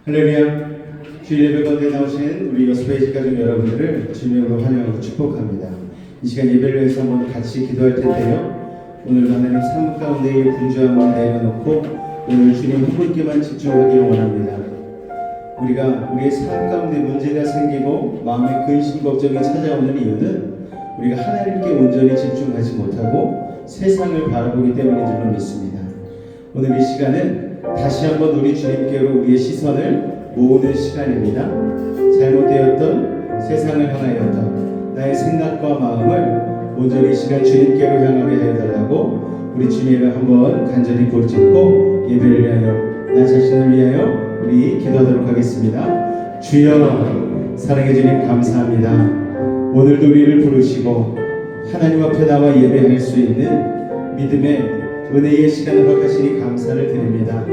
할렐루야. 주일 예배 가운데 나오신 우리 여수페이지 가족 여러분들을 주님으로 환영하고 축복합니다. 이 시간 예배를 위해서 한번 같이 기도할 텐데요. 오늘도 하나님 삶 가운데의 분주함을 내려놓고 오늘 주님 한 분께만 집중하기를 원합니다. 우리가 우리의 삶 가운데 문제가 생기고 마음의 근심 걱정이 찾아오는 이유는 우리가 하나님께 온전히 집중하지 못하고 세상을 바라보기 때문인 줄로 믿습니다. 오늘 이 시간은 다시 한번 우리 주님께로 우리의 시선을 모으는 시간입니다. 잘못되었던 세상을 향하였던 나의 생각과 마음을 온전히 이 시간 주님께로 향하게 해달라고 우리 주님을 한번 간절히 부르짖고 예배를 위하여 나 자신을 위하여 우리 기도하도록 하겠습니다. 주여, 사랑해 주님 감사합니다. 오늘도 우리를 부르시고 하나님 앞에 나와 예배할 수 있는 믿음의 은혜의 시간을 허락하시니 감사를 드립니다.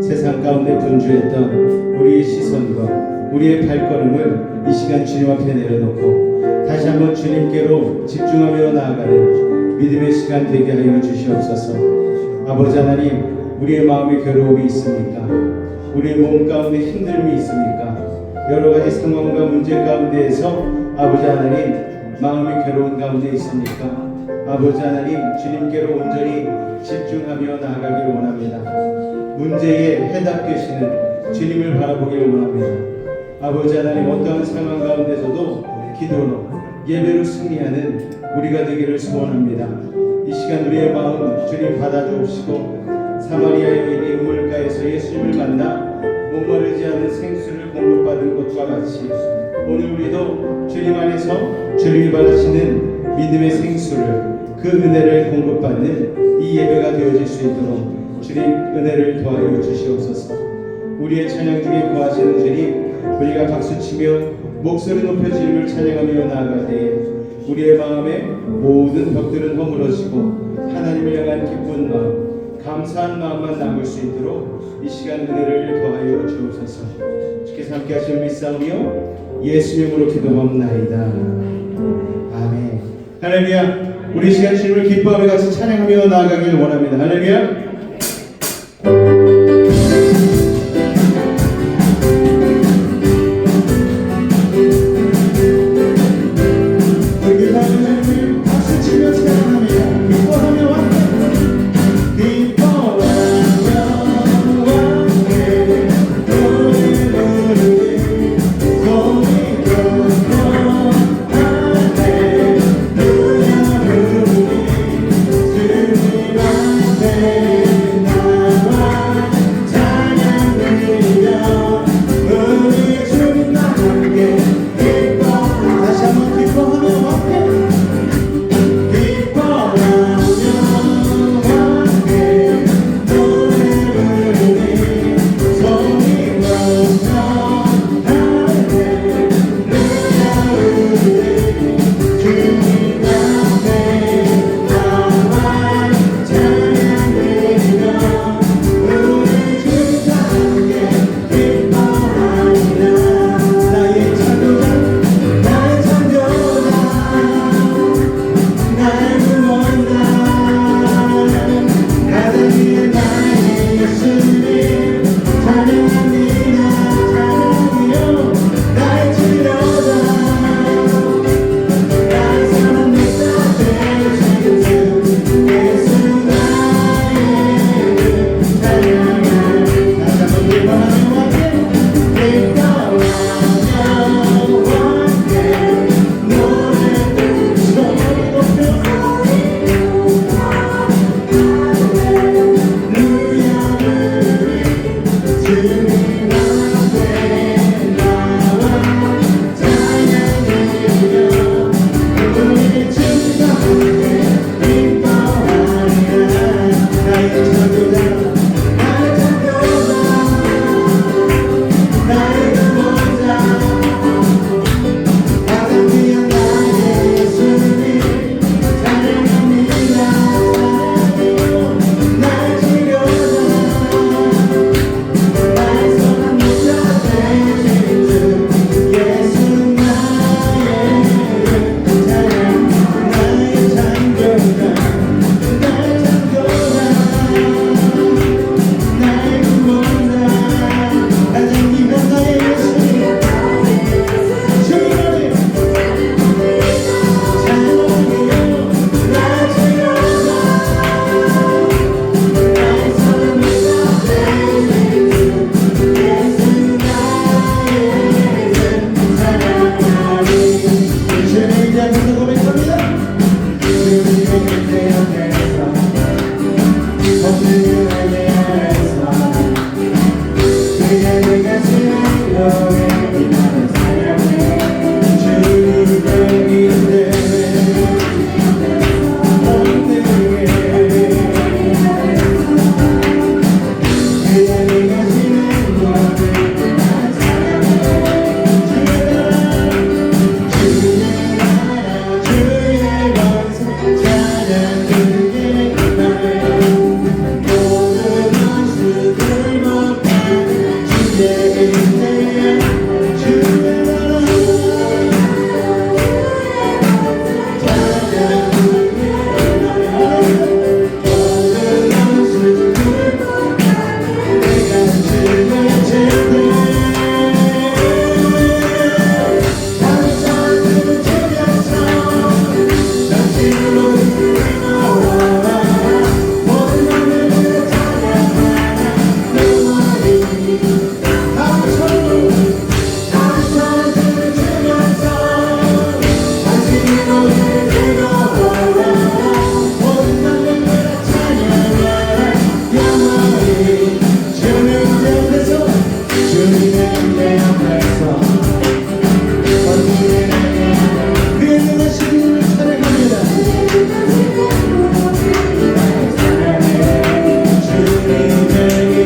세상 가운데 분주했던 우리의 시선과 우리의 발걸음을 이 시간 주님 앞에 내려놓고 다시 한번 주님께로 집중하며 나아가는 믿음의 시간 되게 하여 주시옵소서. 아버지 하나님, 우리의 마음에 괴로움이 있습니까? 우리의 몸 가운데 힘듦이 있습니까? 여러 가지 상황과 문제 가운데에서 아버지 하나님 마음이 괴로운 가운데 있습니까? 아버지 하나님, 주님께로 온전히 집중하며 나아가기를 원합니다. 문제에 해답 되시는 주님을 바라보기를 원합니다. 아버지 하나님, 어떠한 상황 가운데서도 기도로 예배로 승리하는 우리가 되기를 소원합니다. 이 시간 우리의 마음 주님 받아주옵시고 사마리아 여인이 우물가에서 예수님을 만나 목마르지 않은 생수를 공급받은 것과 같이 오늘 우리도 주님 안에서 주님이 바라시는 믿음의 생수를 그 은혜를 공급받는 이 예배가 되어질 수 있도록 주님 은혜를 더하여 주시옵소서. 우리의 찬양 중에 거하시는 주님, 우리가 박수치며 목소리 높여 주님을 찬양하며 나아갈 때에 우리의 마음에 모든 벽들은 허물어지고 하나님을 향한 기쁜 마음, 감사한 마음만 남을 수 있도록 이 시간 은혜를 더하여 주옵소서. 주께서 함께 하시는 믿사오며 예수 이름으로 기도합나이다. 아멘. 할렐루야. 우리 시간 주님을 기뻐하며 같이 찬양하며 나아가길 원합니다. 할렐루야. Amen. 모든 만물을 찬양하라 영원히 주님 옆에서 주님의 내 앞에서 그의 능하신 힘을 찬양합니다. 주님의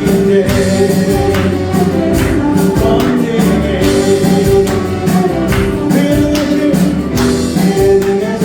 인내 번뇌 그의 능하신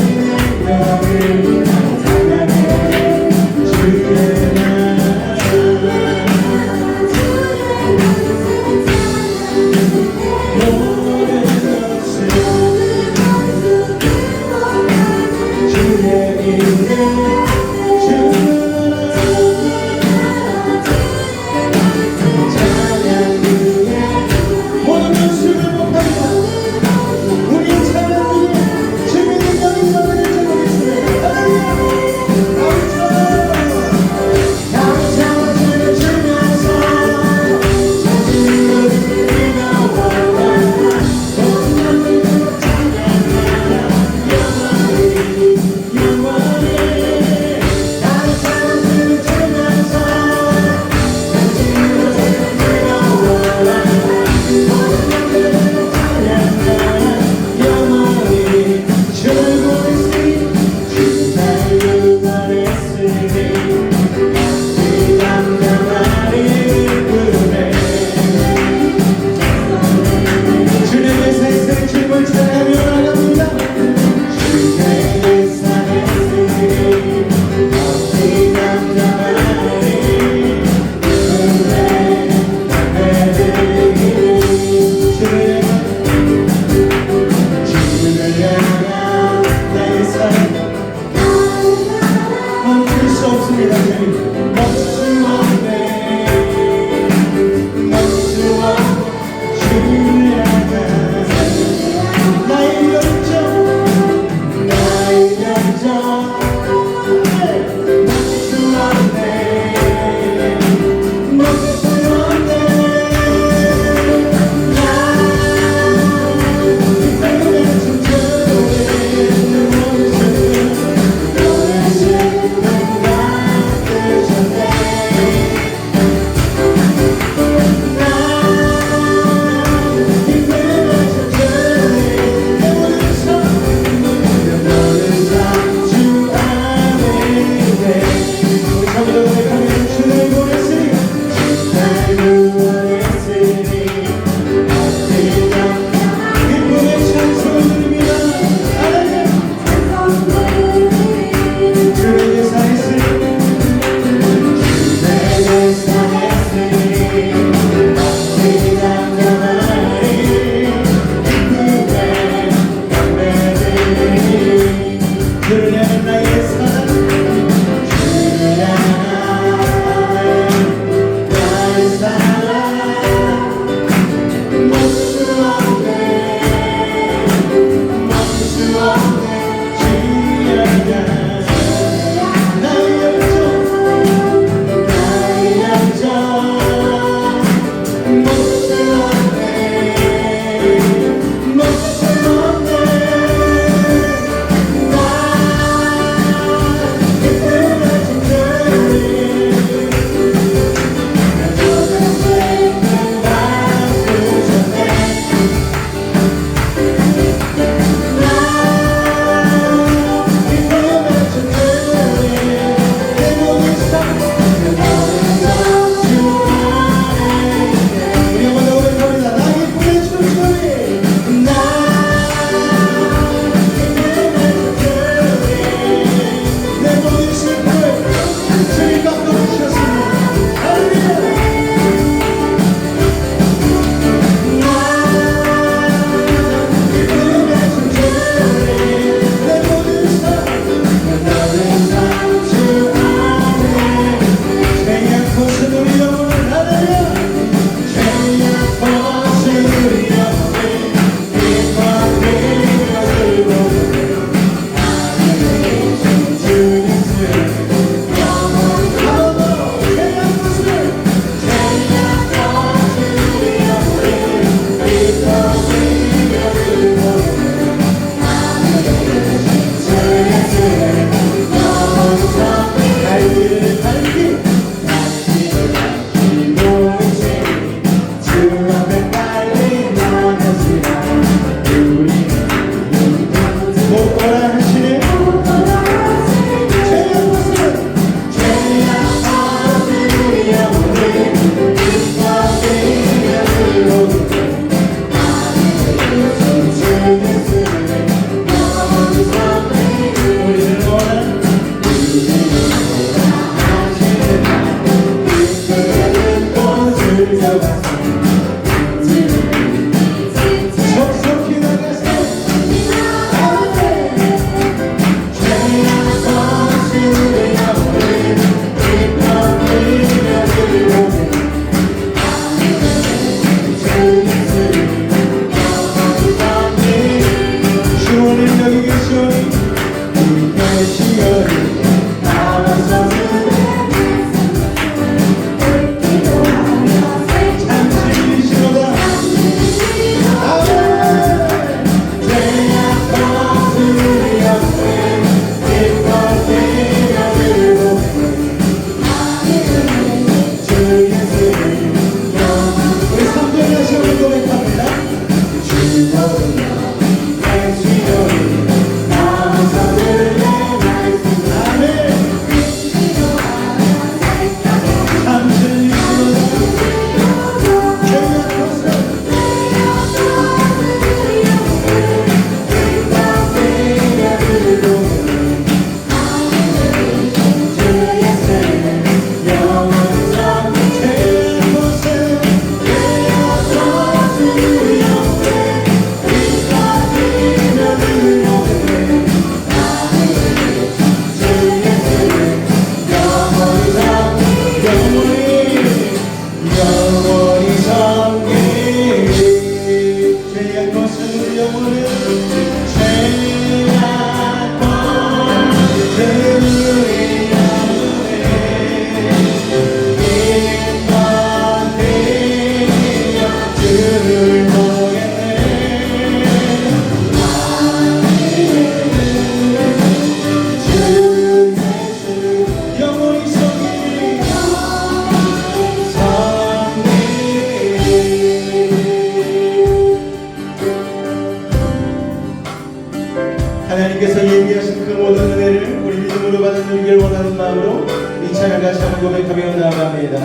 하나님께서 예비하신 그 모든 은혜를 우리 믿음으로 받아 누리길 원하는 마음으로 이 찬양 다시 한번 고백하며 나아갑니다.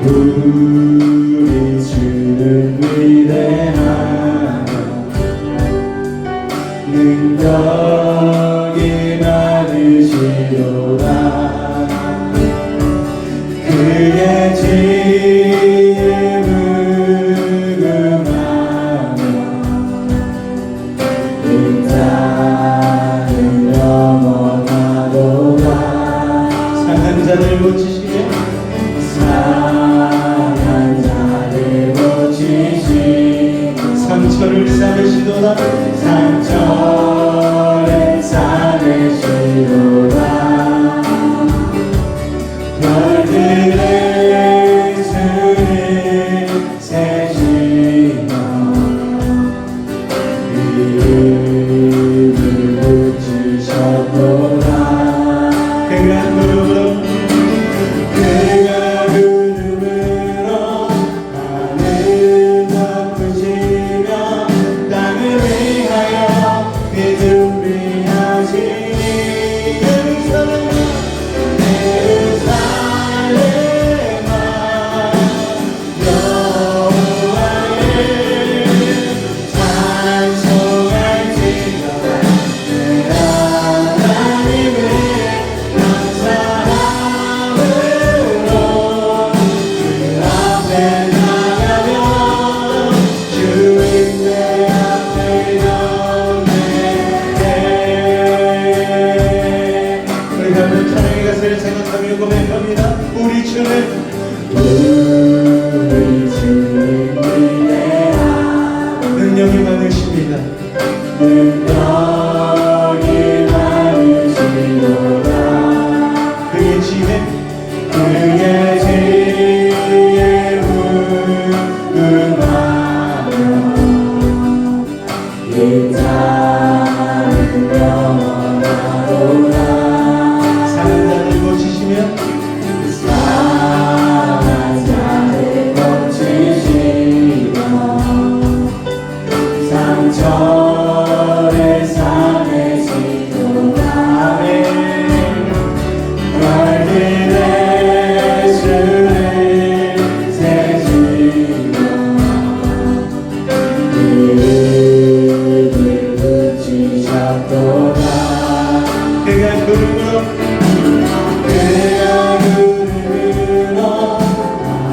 우리 주는 위대하며 능력이 많으시도다. 그의 지혜 무궁하며 인자는 영원하도다. 상한 자를 고치시며 상처를 싸매시도다. 상처를 싸매시도다. 별들의 수를 세시며 이름을 붙이셨도다. 그가 구름으로 하늘 덮으시며 땅을 위하여 그 준비하시니 예루살렘아 여호와의 찬송할지어다. 내 하나님을 감사함으로 그 앞에 나가며 주인의 앞에 경배해. 우리 가면 찬양의 가사를 생각하며 고백합니다. 우리 주는 위대하고 능력이 많으십니다. 능력이 많으시도다. 그의 지혜 무궁하며 인자는 영원하도다. 상한 자를 고치시며 상한 자를 고치시며 상처를 싸매시도다. 아멘. 별들의 수를 세시며 이름을 붙이셨도다. 그가 구름으로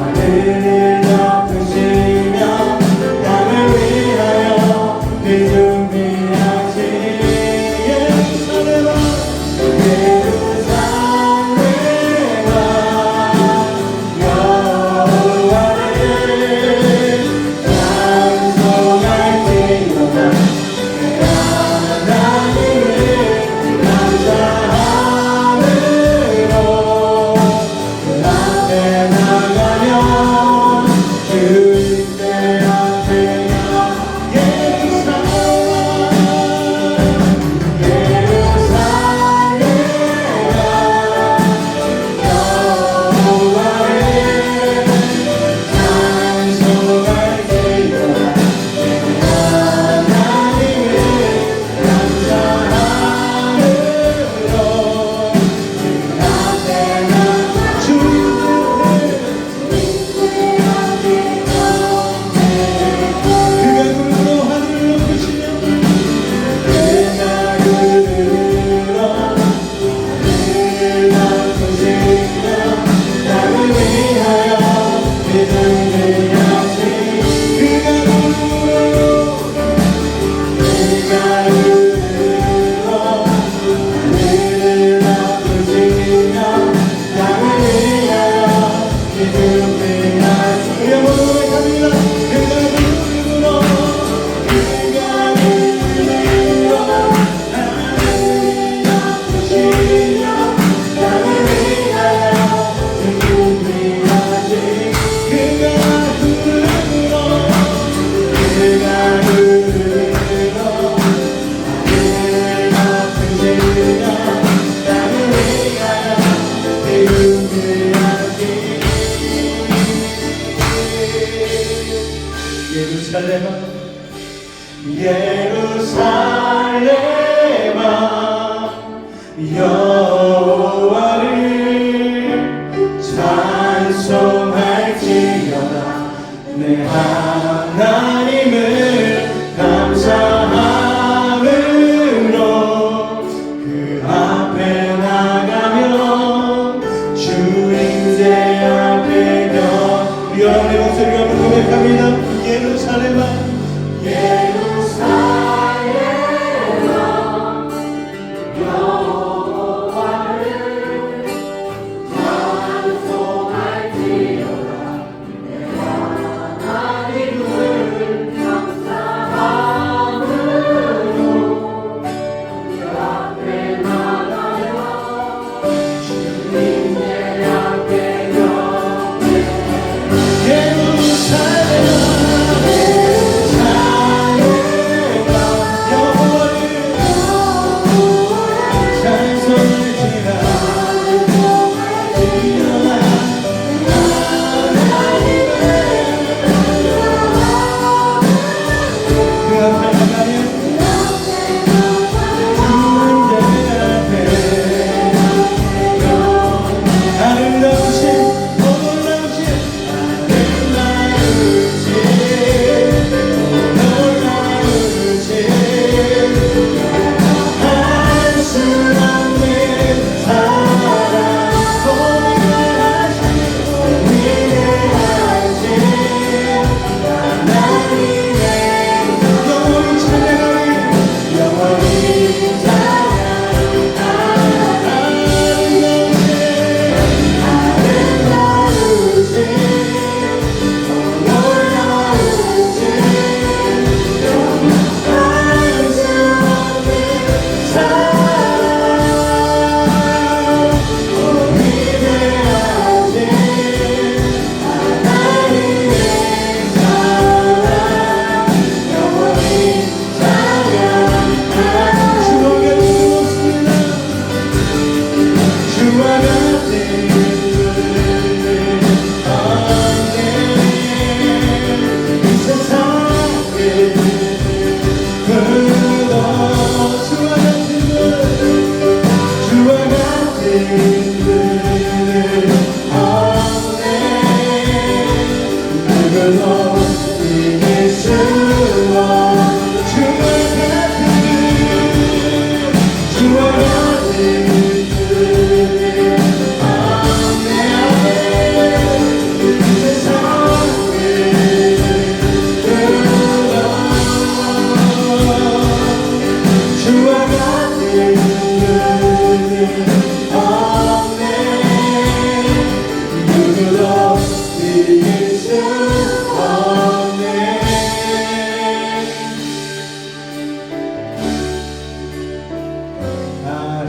하늘을 덮으시며 땅을 위하여 그 준비하시니 예루살렘아 여호와를 찬송할지어다. 하나님을 감사함으로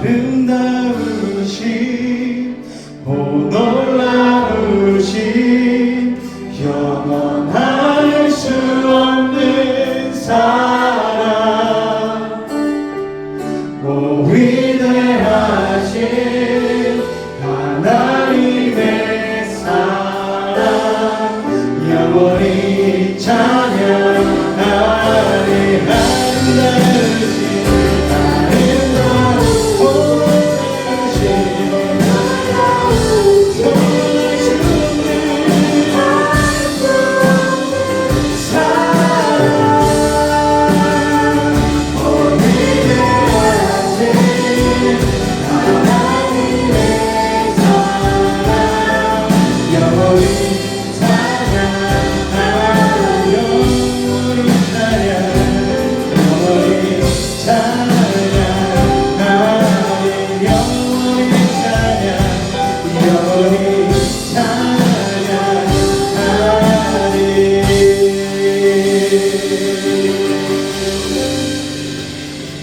아름다우신 오 놀라우신 영원할 수 없는 사랑 오 위대하신 하나님의 사랑 영원히 찬양하리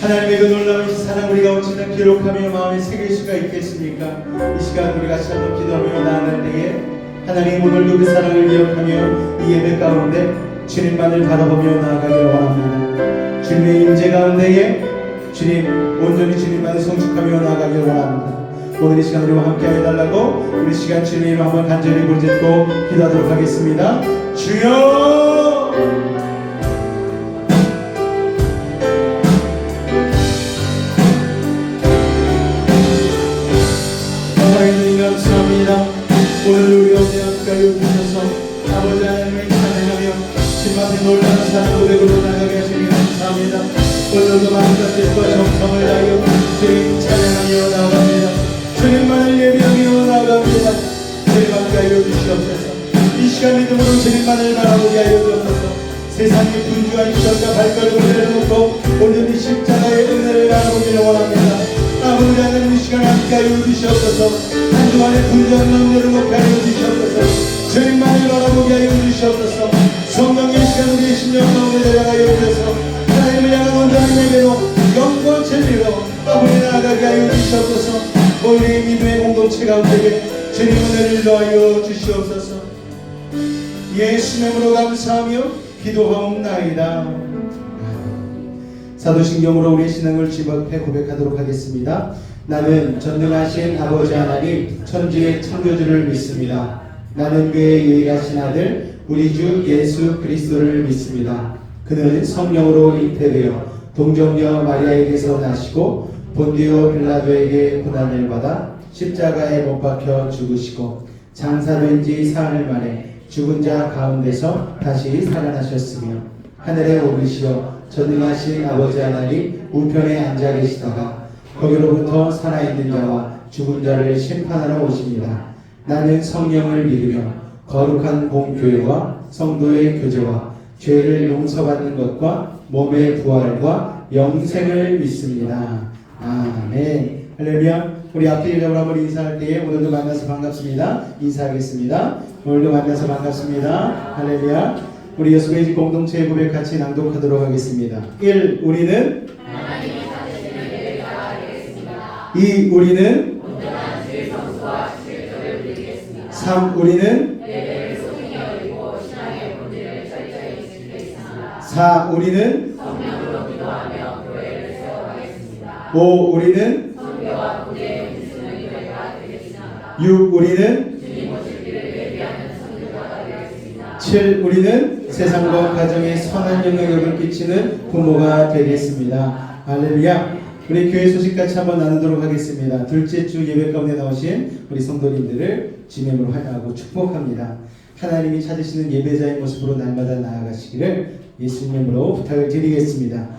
하나님의 그 놀라운 사랑 우리가 어찌나 기록하며 마음에 새길 수가 있겠습니까? 이 시간 우리 같이 한번 기도하며 나아갈 때에 하나님 오늘도 그 사랑을 기억하며 이 예배 가운데 주님만을 바라보며 나아가기를 원합니다. 주님의 임재 가운데에 주님 온전히 주님만을 성숙하며 나아가기를 원합니다. 오늘 이 시간 우리와 함께 해달라고 우리 시간 주님의 이름 한번 간절히 부르짖고 기도하도록 하겠습니다. 주여 감사합니다. 오늘 우리 어디 앞까지 오셔서 아버지 하나님을 찬양하며 주님 앞에 놀라운 사랑 고백으로 나가게 하시니 감사합니다. 오늘도 마음과 뜻과 정성을 다하여 주님 찬양하며 나아갑니다. 주님만을 예배하며 나아갑니다. 주님 앞에 하여 주시옵소서. 이 시간 믿음으로 주님만을 바라보게 하여 주옵소서. 세상의 분주한 시선과 발걸음을 내려놓고 온전히 십자가의 은혜를 바라보기를 원합니다. 아버지 하나님 이 시간 함께 하여 주시옵소서. 한 주간의 분주한 마음 내려놓게 하여 주시옵소서. 주님만을 바라보게 하여 주시옵소서. 성령의 시간 우리의 심령 가운데 내려가여 주셔서 하나님을 향한 온전한 예배로 영광 진리로 아버지 나아가게 하여 주시옵소서. 우리 믿음의 공동체 가운데 주님 은혜를 더하여 주시옵소서. 예수의 이름으로 감사하며 기도하옵나이다. 사도신경으로 우리의 신앙을 집 앞에 고백하도록 하겠습니다. 나는 전능하신 아버지 하나님 천지의 창조주를 믿습니다. 나는 그의 유일하신 아들 우리 주 예수 그리스도를 믿습니다. 그는 성령으로 잉태되어 동정녀 마리아에게서 나시고 본디오 빌라도에게 고난을 받아 십자가에 못 박혀 죽으시고 장사된 지 사흘 만에 죽은 자 가운데서 다시 살아나셨으며 하늘에 오르시어 전능하신 아버지 하나님 우편에 앉아 계시다가 거기로부터 살아있는 자와 죽은 자를 심판하러 오십니다. 나는 성령을 믿으며 거룩한 공교회와 성도의 교제와 죄를 용서받는 것과 몸의 부활과 영생을 믿습니다. 아멘. 할렐루야. 우리 앞뒤 적으로 한번 인사할 때에 오늘도 만나서 반갑습니다. 인사하겠습니다. 오늘도 만나서 반갑습니다. 할렐루야. 우리 여수베이지 공동체의 고백 같이 낭독하도록 하겠습니다. 1. 우리는 2. 우리는 3. 우리는 4. 우리는 5. 우리는 6. 우리는 7. 우리는 세상과 가정에 선한 영향력을 끼치는 부모가 되겠습니다. 할렐루야. 우리 교회 소식 같이 한번 나누도록 하겠습니다. 둘째 주 예배 가운데 나오신 우리 성도님들을 주님으로 환영하고 축복합니다. 하나님이 찾으시는 예배자의 모습으로 날마다 나아가시기를 예수님으로 부탁을 드리겠습니다.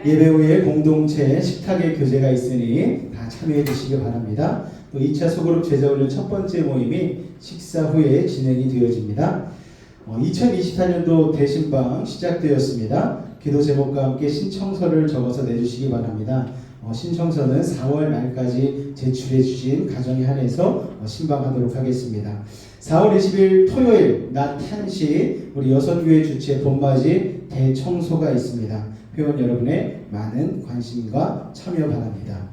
예배 후에 공동체 식탁의 교제가 있으니 다 참여해 주시기 바랍니다. 또 2차 소그룹 제자훈련 첫 번째 모임이 식사 후에 진행이 되어집니다. 2024년도 대신방 시작되었습니다. 기도 제목과 함께 신청서를 적어서 내주시기 바랍니다. 신청서는 4월 말까지 제출해 주신 가정에 한해서 신방하도록 하겠습니다. 4월 20일 토요일 낮 1시 우리 여선교회 주최 봄맞이 대청소가 있습니다. 회원 여러분의 많은 관심과 참여 바랍니다.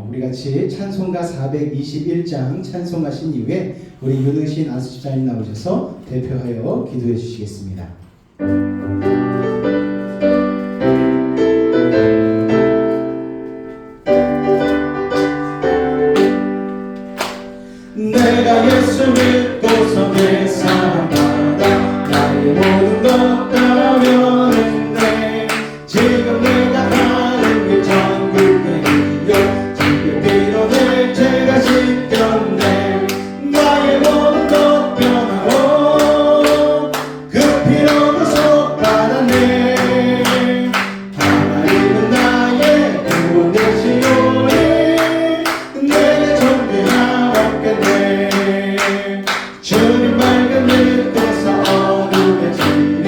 우리 같이 찬송가 421장 찬송하신 이후에 우리 윤흥신 안수집사님 나오셔서 대표하여 기도해 주시겠습니다. 내가 예수 믿고서 내 사랑받아 나의 모든 것 따라오는데 지금 내가 가는 길 전국에 이어 지금 빌어낼 죄가 씻겼네 나의 모든 것 변하고 그 피로 구속받았네 하나님은 나의 구원 되시오니 내게 존귀하옵겠네 주님 밝은 빛에서 어둠의 진리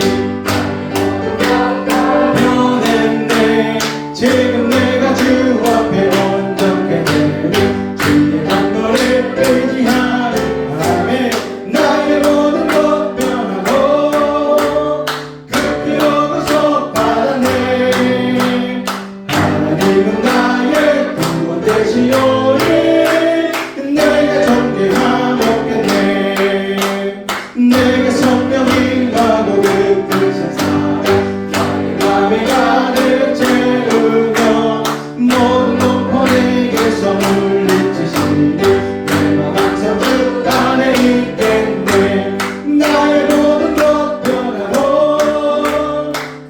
변했네 지금 내가 주 앞에 온전케 되니 주의 강물을 의지하는 바람에 나의 모든 것 변하고 그 피로 구속받았네 하나님은 나의 구원 되시오니 내게 존귀하옵겠네 내게 성령 임하고 그 크신 사랑 나의 맘에 가득 채우며 모든 공포 내게서 물리치시니 내 맘 항상 주 안에 있겠네 나의 모든 것 변하고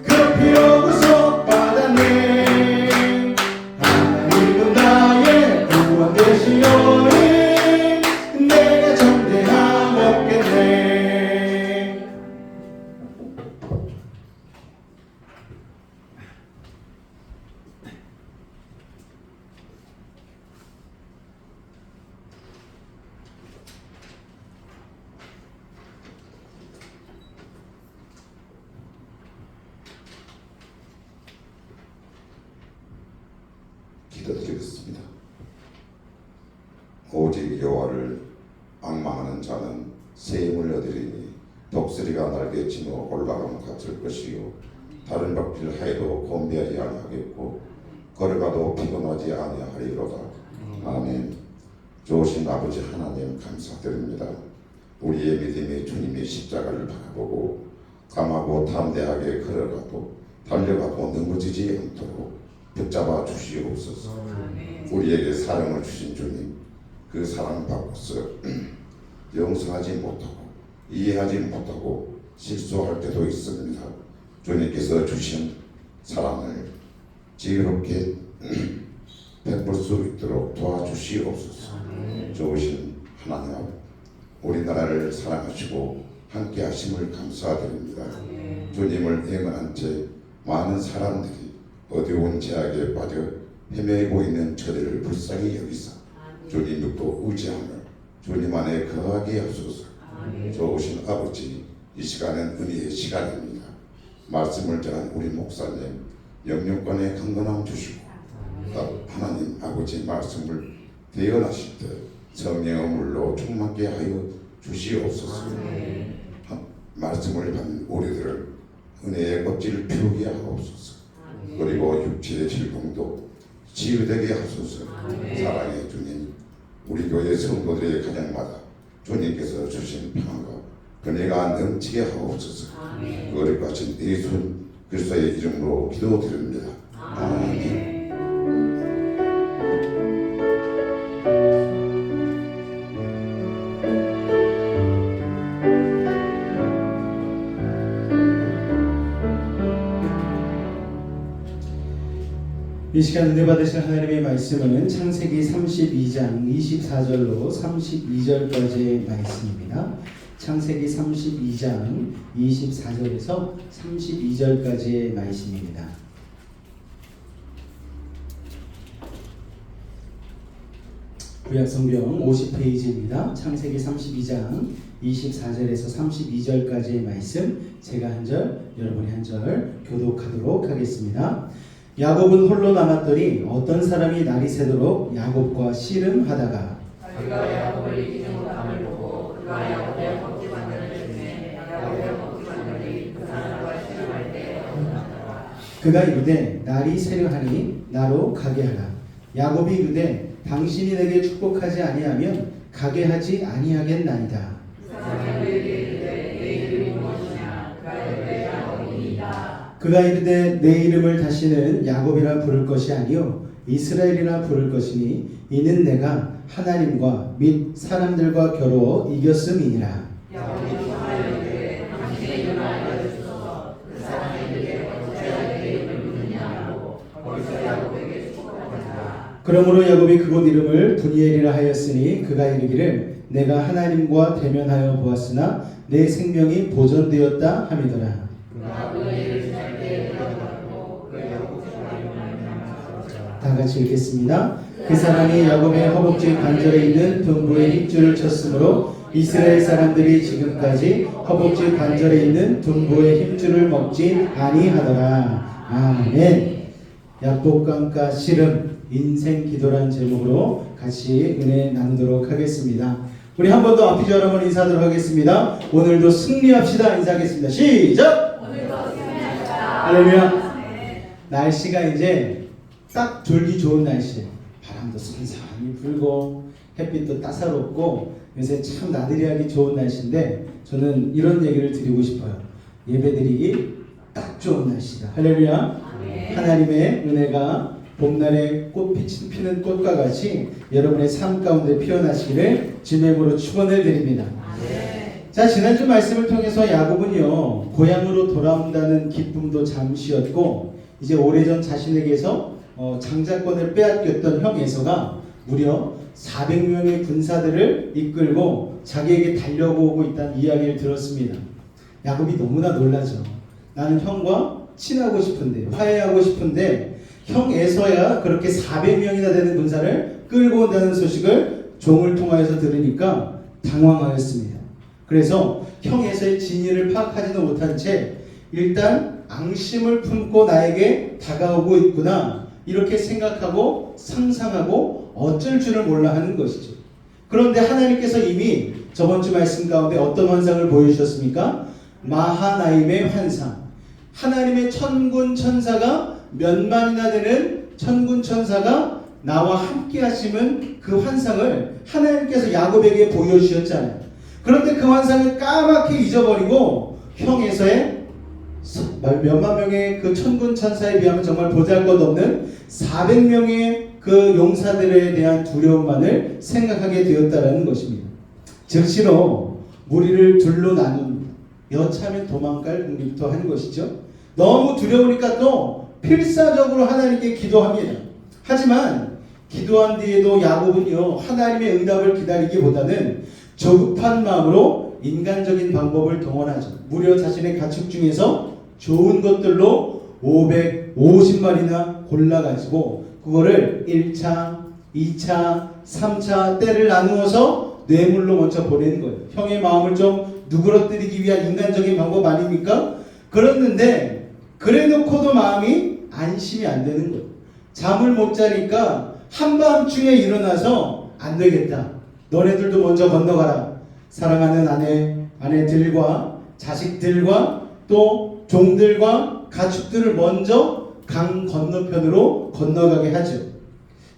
그 피로 구속받았네 하나님은 나의 구원 되시오니 내게 존귀하옵겠네 기도드리겠습니다. 오직 여호와를 앙망하는 자는 세임을 얻으리니 독수리가 날개치며 올라가면 갇힐 것이요 다른 벽질 하여도 곤비하지 아니하겠고 걸어가도 피곤하지 아니하리로다. 아멘. 좋으신 아버지 하나님 감사드립니다. 우리의 믿음이 주님의 십자가를 바라보고 감하고 담대하게 걸어가도 달려가도 넘어지지 않도록 붙잡아 주시옵소서. 우리에게 사랑을 주신 주님, 그 사랑 받고서 용서하지 못하고 이해하지 못하고 실수할 때도 있습니다. 주님께서 주신 사랑을 지혜롭게 베풀 수 있도록 도와주시옵소서. 좋으신 하나님 아버지, 우리나라를 사랑하시고 함께 하심을 감사드립니다. 주님을 애만한 채 많은 사람들이 어두운 제약에 빠져 헤매고 있는 저들을 불쌍히 여기사 주님 육도 의지하며 주님 안에 거하게 하소서. 좋으신 아버지, 이 시간은 은혜의 시간입니다. 말씀을 전한 우리 목사님 영육간에 강건함 주시고 하나님 아버지 말씀을 대언하실 때 성령의 물로 충만케 하여 주시옵소서. 말씀을 받는 우리들을 은혜의 껍질을 피우게 하옵소서. 그리고 육체의 질병도 치유되게 하소서. 사랑의 주님, 우리 교회 성도들의 가정마다 주님께서 주신 평안과 은혜가 넘치게 하옵소서. 거룩하신 예수 그리스도의 이름으로 기도드립니다. 아멘. 이 시간 은혜 받으실 하나님의 말씀은 창세기 32장 24절로 32절까지의 말씀입니다. 창세기 32장 24절에서 32절까지의 말씀입니다. 구약성경 50페이지입니다. 창세기 32장 24절에서 32절까지의 말씀, 제가 한 절, 여러분이 한 절 교독하도록 하겠습니다. 야곱은 홀로 남았더니 어떤 사람이 날이 새도록 야곱과 씨름하다가 자기가 야곱을 이기지 못함을 보고 그가 야곱의 먹지 만드는 중에 야곱의 먹지 만드니 그 사람과 씨름할 때 그가 이르되 날이 새려하니 나로 가게 하라. 야곱이 이르되 당신이 내게 축복하지 아니하면 가게 하지 아니하겠나이다. 그가 이르되 내 이름을 다시는 야곱이라 부를 것이 아니요 이스라엘이라 부를 것이니 이는 내가 하나님과 및 사람들과 겨루어 이겼음이니라. 그러므로 야곱이 그곳 이름을 브니엘이라 하였으니 그가 이르기를 내가 하나님과 대면하여 보았으나 내 생명이 보존되었다 함이더라. 다 같이 읽겠습니다. 그 사람이 야곱의 허벅지 관절에 있는 둔부의 힘줄을 쳤으므로 이스라엘 사람들이 지금까지 허벅지 관절에 있는 둔부의 힘줄을 먹지 아니하더라. 아멘. 약복강가 씨름 인생 기도란 제목으로 같이 은혜 나누도록 하겠습니다. 우리 한 번 더 앞이죠 여러분 인사하도록 하겠습니다. 오늘도 승리합시다. 인사하겠습니다. 시작! 오늘도 승리합시다. 할렐루야. 날씨가 이제 딱 졸기 좋은 날씨예요. 바람도 선선히 불고 햇빛도 따사롭고 요새 참 나들이 하기 좋은 날씨인데 저는 이런 얘기를 드리고 싶어요. 예배드리기 딱 좋은 날씨다. 할렐루야. 하나님의 은혜가 봄날에 꽃빛이 피는 꽃과 같이 여러분의 삶 가운데 피어나시기를 주님의 이름으로 축원을 드립니다. 자, 지난주 말씀을 통해서 야곱은요 고향으로 돌아온다는 기쁨도 잠시였고 이제 오래전 자신에게서 장자권을 빼앗겼던 형 에서가 무려 400명의 군사들을 이끌고 자기에게 달려오고 있다는 이야기를 들었습니다. 야곱이 너무나 놀라죠. 나는 형과 친하고 싶은데 화해하고 싶은데 형 에서야 그렇게 400명이나 되는 군사를 끌고 온다는 소식을 종을 통하여서 들으니까 당황하였습니다. 그래서 형 에서의 진위를 파악하지도 못한 채 일단 앙심을 품고 나에게 다가오고 있구나 이렇게 생각하고 상상하고 어쩔 줄을 몰라 하는 것이죠. 그런데 하나님께서 이미 저번 주 말씀 가운데 어떤 환상을 보여주셨습니까? 마하나임의 환상. 하나님의 천군 천사가 몇만이나 되는 천군 천사가 나와 함께 하시는 그 환상을 하나님께서 야곱에게 보여주셨잖아요. 그런데 그 환상을 까맣게 잊어버리고 형 에서의 몇만 명의 그 천군 천사에 비하면 정말 보잘것없는 400명의 그 용사들에 대한 두려움만을 생각하게 되었다라는 것입니다. 즉시로 무리를 둘로 나눕니다. 여차하면 도망갈 궁리부터 하는 것이죠. 너무 두려우니까 또 필사적으로 하나님께 기도합니다. 하지만 기도한 뒤에도 야곱은요 하나님의 응답을 기다리기보다는 조급한 마음으로 인간적인 방법을 동원하죠. 무려 자신의 가축 중에서 좋은 것들로 550마리나 골라가지고 그거를 1차, 2차, 3차 때를 나누어서 뇌물로 먼저 보내는 거예요. 형의 마음을 좀 누그러뜨리기 위한 인간적인 방법 아닙니까? 그랬는데 그래놓고도 마음이 안심이 안 되는 거예요. 잠을 못 자니까 한밤중에 일어나서 안 되겠다. 너네들도 먼저 건너가라. 사랑하는 아내들과 자식들과 또 종들과 가축들을 먼저 강 건너편으로 건너가게 하죠.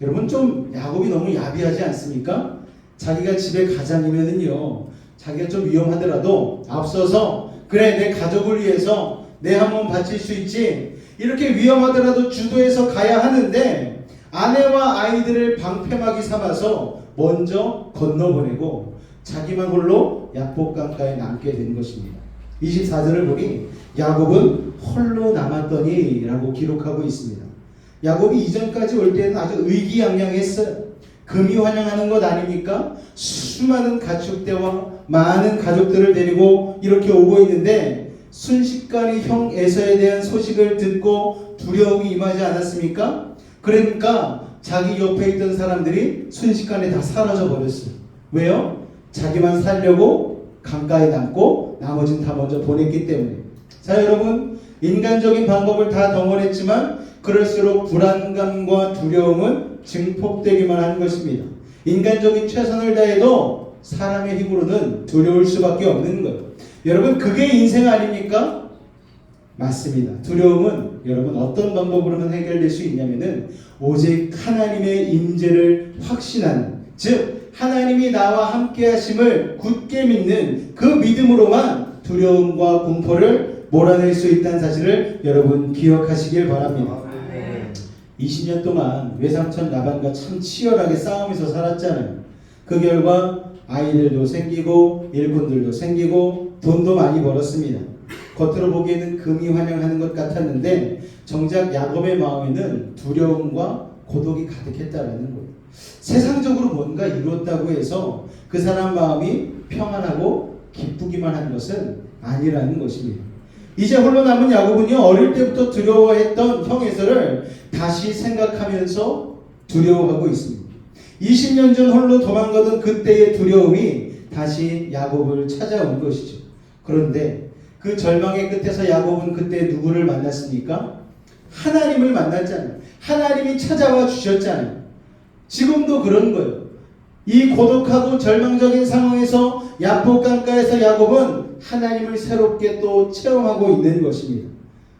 여러분 좀 야곱이 너무 야비하지 않습니까? 자기가 집에 가장이면은요 자기가 좀 위험하더라도 앞서서 그래 내 가족을 위해서 내 한 몸 바칠 수 있지 이렇게 위험하더라도 주도해서 가야 하는데 아내와 아이들을 방패막이 삼아서 먼저 건너보내고 자기만 홀로 약복강가에 남게 된 것입니다. 24절을 보니 야곱은 홀로 남았더니 라고 기록하고 있습니다. 야곱이 이전까지 올 때는 아주 의기양양했어요. 금이 환영하는 것 아닙니까? 수많은 가축대와 많은 가족들을 데리고 이렇게 오고 있는데 순식간에 형 에서에 대한 소식을 듣고 두려움이 임하지 않았습니까? 그러니까 자기 옆에 있던 사람들이 순식간에 다 사라져 버렸어요. 왜요? 자기만 살려고 강가에 남고 나머지는 다 먼저 보냈기 때문에. 자 여러분 인간적인 방법을 다 동원했지만 그럴수록 불안감과 두려움은 증폭되기만 하는 것입니다. 인간적인 최선을 다해도 사람의 힘으로는 두려울 수밖에 없는 거예요. 여러분 그게 인생 아닙니까? 맞습니다. 두려움은 여러분 어떤 방법으로만 해결될 수 있냐면은 오직 하나님의 임재를 확신하는, 즉 하나님이 나와 함께 하심을 굳게 믿는 그 믿음으로만 두려움과 공포를 몰아낼 수 있다는 사실을 여러분 기억하시길 바랍니다. 20년 동안 외삼촌 라반과 참 치열하게 싸우면서 살았잖아요. 그 결과 아이들도 생기고 일꾼들도 생기고 돈도 많이 벌었습니다. 겉으로 보기에는 금이 환영하는 것 같았는데 정작 야곱의 마음에는 두려움과 고독이 가득했다라는 거예요. 세상적으로 뭔가 이루었다고 해서 그 사람 마음이 평안하고 기쁘기만 한 것은 아니라는 것입니다. 이제 홀로 남은 야곱은요, 어릴 때부터 두려워했던 형 에서를 다시 생각하면서 두려워하고 있습니다. 20년 전 홀로 도망가던 그때의 두려움이 다시 야곱을 찾아온 것이죠. 그런데 그 절망의 끝에서 야곱은 그때 누구를 만났습니까? 하나님을 만났잖아요. 하나님이 찾아와 주셨잖아요. 지금도 그런 거예요. 이 고독하고 절망적인 상황에서 야복 강가에서 야곱은 하나님을 새롭게 또 체험하고 있는 것입니다.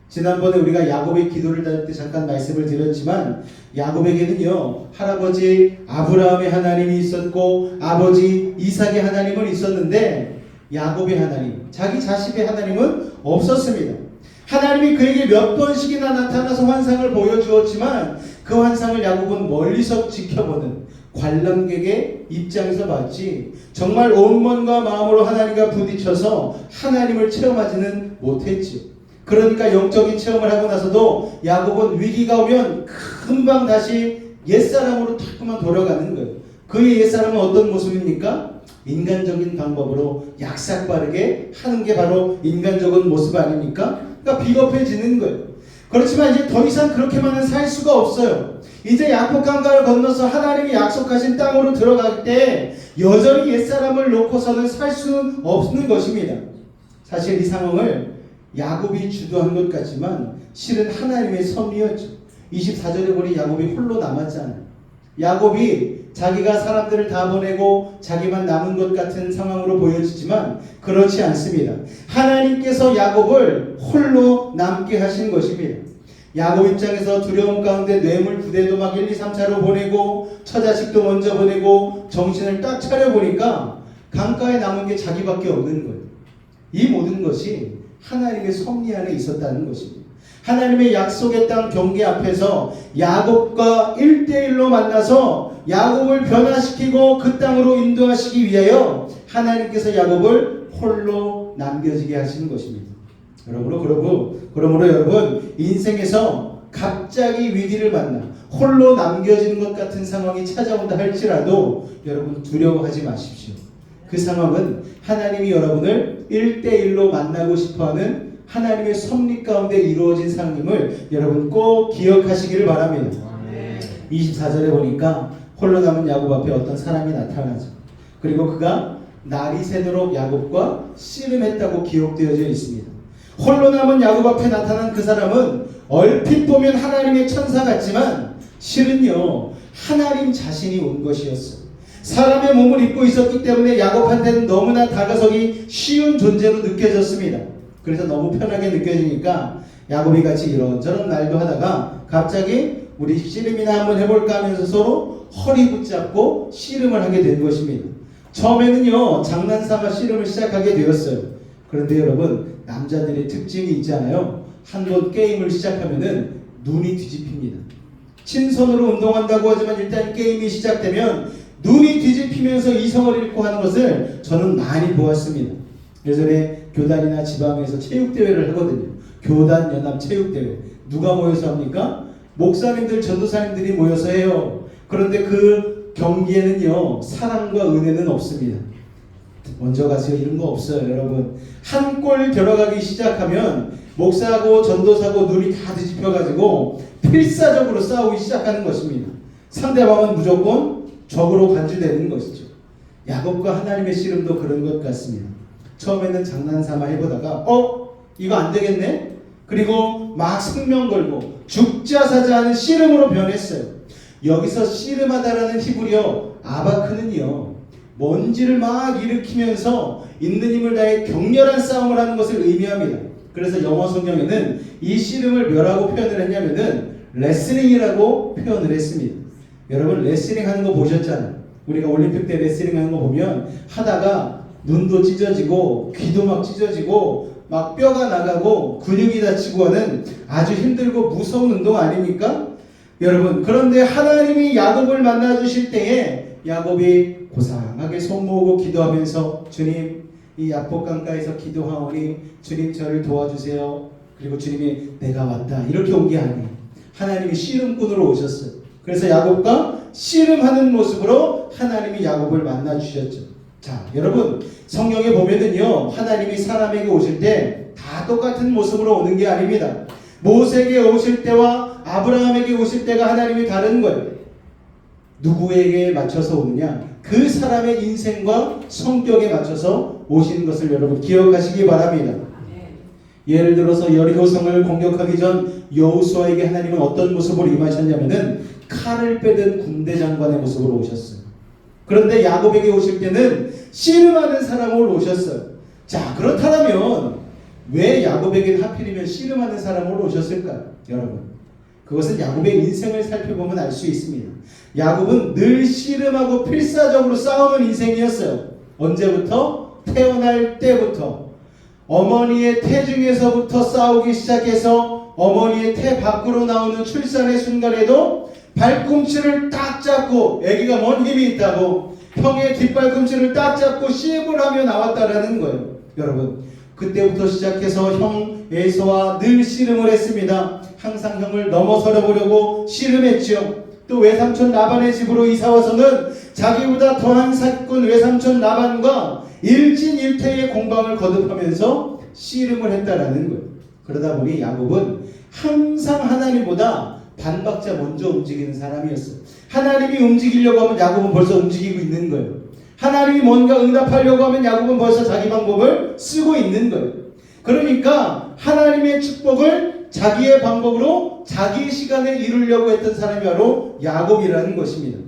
지난번에 우리가 야곱의 기도를 다룰 때 잠깐 말씀을 드렸지만 야곱에게는요, 할아버지 아브라함의 하나님이 있었고 아버지 이삭의 하나님은 있었는데 야곱의 하나님, 자기 자식의 하나님은 없었습니다. 하나님이 그에게 몇 번씩이나 나타나서 환상을 보여주었지만 그 환상을 야곱은 멀리서 지켜보는 관람객의 입장에서 봤지 정말 온몸과 마음으로 하나님과 부딪혀서 하나님을 체험하지는 못했지요. 그러니까 영적인 체험을 하고 나서도 야곱은 위기가 오면 금방 다시 옛사람으로 자꾸만 돌아가는 거예요. 그의 옛사람은 어떤 모습입니까? 인간적인 방법으로 약삭빠르게 하는 게 바로 인간적인 모습 아닙니까? 그러니까 비겁해지는 거예요. 그렇지만 이제 더 이상 그렇게만은 살 수가 없어요. 이제 야복 강가를 건너서 하나님이 약속하신 땅으로 들어갈 때 여전히 옛사람을 놓고서는 살 수는 없는 것입니다. 사실 이 상황을 야곱이 주도한 것 같지만 실은 하나님의 섭리였죠. 24절에 보니 야곱이 홀로 남았잖아요. 야곱이 자기가 사람들을 다 보내고 자기만 남은 것 같은 상황으로 보여지지만 그렇지 않습니다. 하나님께서 야곱을 홀로 남게 하신 것입니다. 야곱 입장에서 두려움 가운데 뇌물 부대도 막 1, 2, 3차로 보내고 처자식도 먼저 보내고 정신을 딱 차려보니까 강가에 남은 게 자기밖에 없는 거예요. 이 모든 것이 하나님의 섭리 안에 있었다는 것입니다. 하나님의 약속의 땅 경계 앞에서 야곱과 1대1로 만나서 야곱을 변화시키고 그 땅으로 인도하시기 위하여 하나님께서 야곱을 홀로 남겨지게 하시는 것입니다. 그러므로 여러분 인생에서 갑자기 위기를 만나 홀로 남겨지는 것 같은 상황이 찾아온다 할지라도 여러분 두려워하지 마십시오. 그 상황은 하나님이 여러분을 1대1로 만나고 싶어하는 하나님의 섭리 가운데 이루어진 상임을 여러분 꼭 기억하시기를 바랍니다. 24절에 보니까 홀로 남은 야곱 앞에 어떤 사람이 나타나죠. 그리고 그가 날이 새도록 야곱과 씨름했다고 기록되어져 있습니다. 홀로 남은 야곱 앞에 나타난 그 사람은 얼핏 보면 하나님의 천사 같지만 실은요 하나님 자신이 온 것이었어요. 사람의 몸을 입고 있었기 때문에 야곱한테는 너무나 다가서기 쉬운 존재로 느껴졌습니다. 그래서 너무 편하게 느껴지니까 야곱이 같이 이런저런 말도 하다가 갑자기 우리 씨름이나 한번 해볼까 하면서 서로 허리 붙잡고 씨름을 하게 된 것입니다. 처음에는요 장난삼아 씨름을 시작하게 되었어요. 그런데 여러분 남자들의 특징이 있잖아요. 한번 게임을 시작하면은 눈이 뒤집힙니다. 친선으로 운동한다고 하지만 일단 게임이 시작되면 눈이 뒤집히면서 이성을 잃고 하는 것을 저는 많이 보았습니다. 예전에 교단이나 지방에서 체육대회를 하거든요. 교단 연합 체육대회. 누가 모여서 합니까? 목사님들, 전도사님들이 모여서 해요. 그런데 그 경기에는요 사랑과 은혜는 없습니다. 먼저 가세요 이런 거 없어요. 여러분 한 골 들어가기 시작하면 목사하고 전도사하고 눈이 다 뒤집혀가지고 필사적으로 싸우기 시작하는 것입니다. 상대방은 무조건 적으로 간주되는 것이죠. 야곱과 하나님의 씨름도 그런 것 같습니다. 처음에는 장난삼아 해보다가 이거 안 되겠네? 그리고 막 생명 걸고 죽자 사자 하는 씨름으로 변했어요. 여기서 씨름하다라는 히브리어 아바크는요 먼지를 막 일으키면서 있는 힘을 다해 격렬한 싸움을 하는 것을 의미합니다. 그래서 영어 성경에는 이 씨름을 뭐라고 표현을 했냐면은 레슬링이라고 표현을 했습니다. 여러분 레슬링 하는 거 보셨잖아요. 우리가 올림픽 때 레슬링 하는 거 보면 하다가 눈도 찢어지고 귀도 막 찢어지고 막 뼈가 나가고 근육이 다치고 하는 아주 힘들고 무서운 운동 아닙니까? 여러분 그런데 하나님이 야곱을 만나 주실 때에 야곱이 고상하게 손 모으고 기도하면서 주님 이 야복강가에서 기도하오니 주님 저를 도와주세요. 그리고 주님이 내가 왔다 이렇게 온 게 아니에요. 하나님이 씨름꾼으로 오셨어요. 그래서 야곱과 씨름하는 모습으로 하나님이 야곱을 만나 주셨죠. 자 여러분 성경에 보면은요 하나님이 사람에게 오실 때 다 똑같은 모습으로 오는 게 아닙니다. 모세에게 오실 때와 아브라함에게 오실 때가 하나님이 다른 거예요. 누구에게 맞춰서 오느냐? 그 사람의 인생과 성격에 맞춰서 오시는 것을 여러분 기억하시기 바랍니다. 예를 들어서 여리고성을 공격하기 전 여호수아에게 하나님은 어떤 모습으로 임하셨냐면은 칼을 빼든 군대 장관의 모습으로 오셨어요. 그런데 야곱에게 오실 때는 씨름하는 사람으로 오셨어요. 자 그렇다면 왜 야곱에게 하필이면 씨름하는 사람으로 오셨을까요? 여러분 그것은 야곱의 인생을 살펴보면 알 수 있습니다. 야곱은 늘 씨름하고 필사적으로 싸우는 인생이었어요. 언제부터? 태어날 때부터. 어머니의 태 중에서부터 싸우기 시작해서 어머니의 태 밖으로 나오는 출산의 순간에도 발꿈치를 딱 잡고 아기가 뭔 힘이 있다고 형의 뒷발꿈치를 딱 잡고 시éb을 하며 나왔다라는 거예요. 여러분 그때부터 시작해서 형 에서와 늘 씨름을 했습니다. 항상 형을 넘어서려 보려고 씨름했죠. 또 외삼촌 라반의 집으로 이사와서는 자기보다 더한 사기꾼 외삼촌 라반과 일진일퇴의 공방을 거듭하면서 씨름을 했다라는 거예요. 그러다 보니 야곱은 항상 하나님보다 반박자 먼저 움직이는 사람이었어요. 하나님이 움직이려고 하면 야곱은 벌써 움직이고 있는 거예요. 하나님이 뭔가 응답하려고 하면 야곱은 벌써 자기 방법을 쓰고 있는 거예요. 그러니까 하나님의 축복을 자기의 방법으로 자기의 시간에 이루려고 했던 사람이 바로 야곱이라는 것입니다.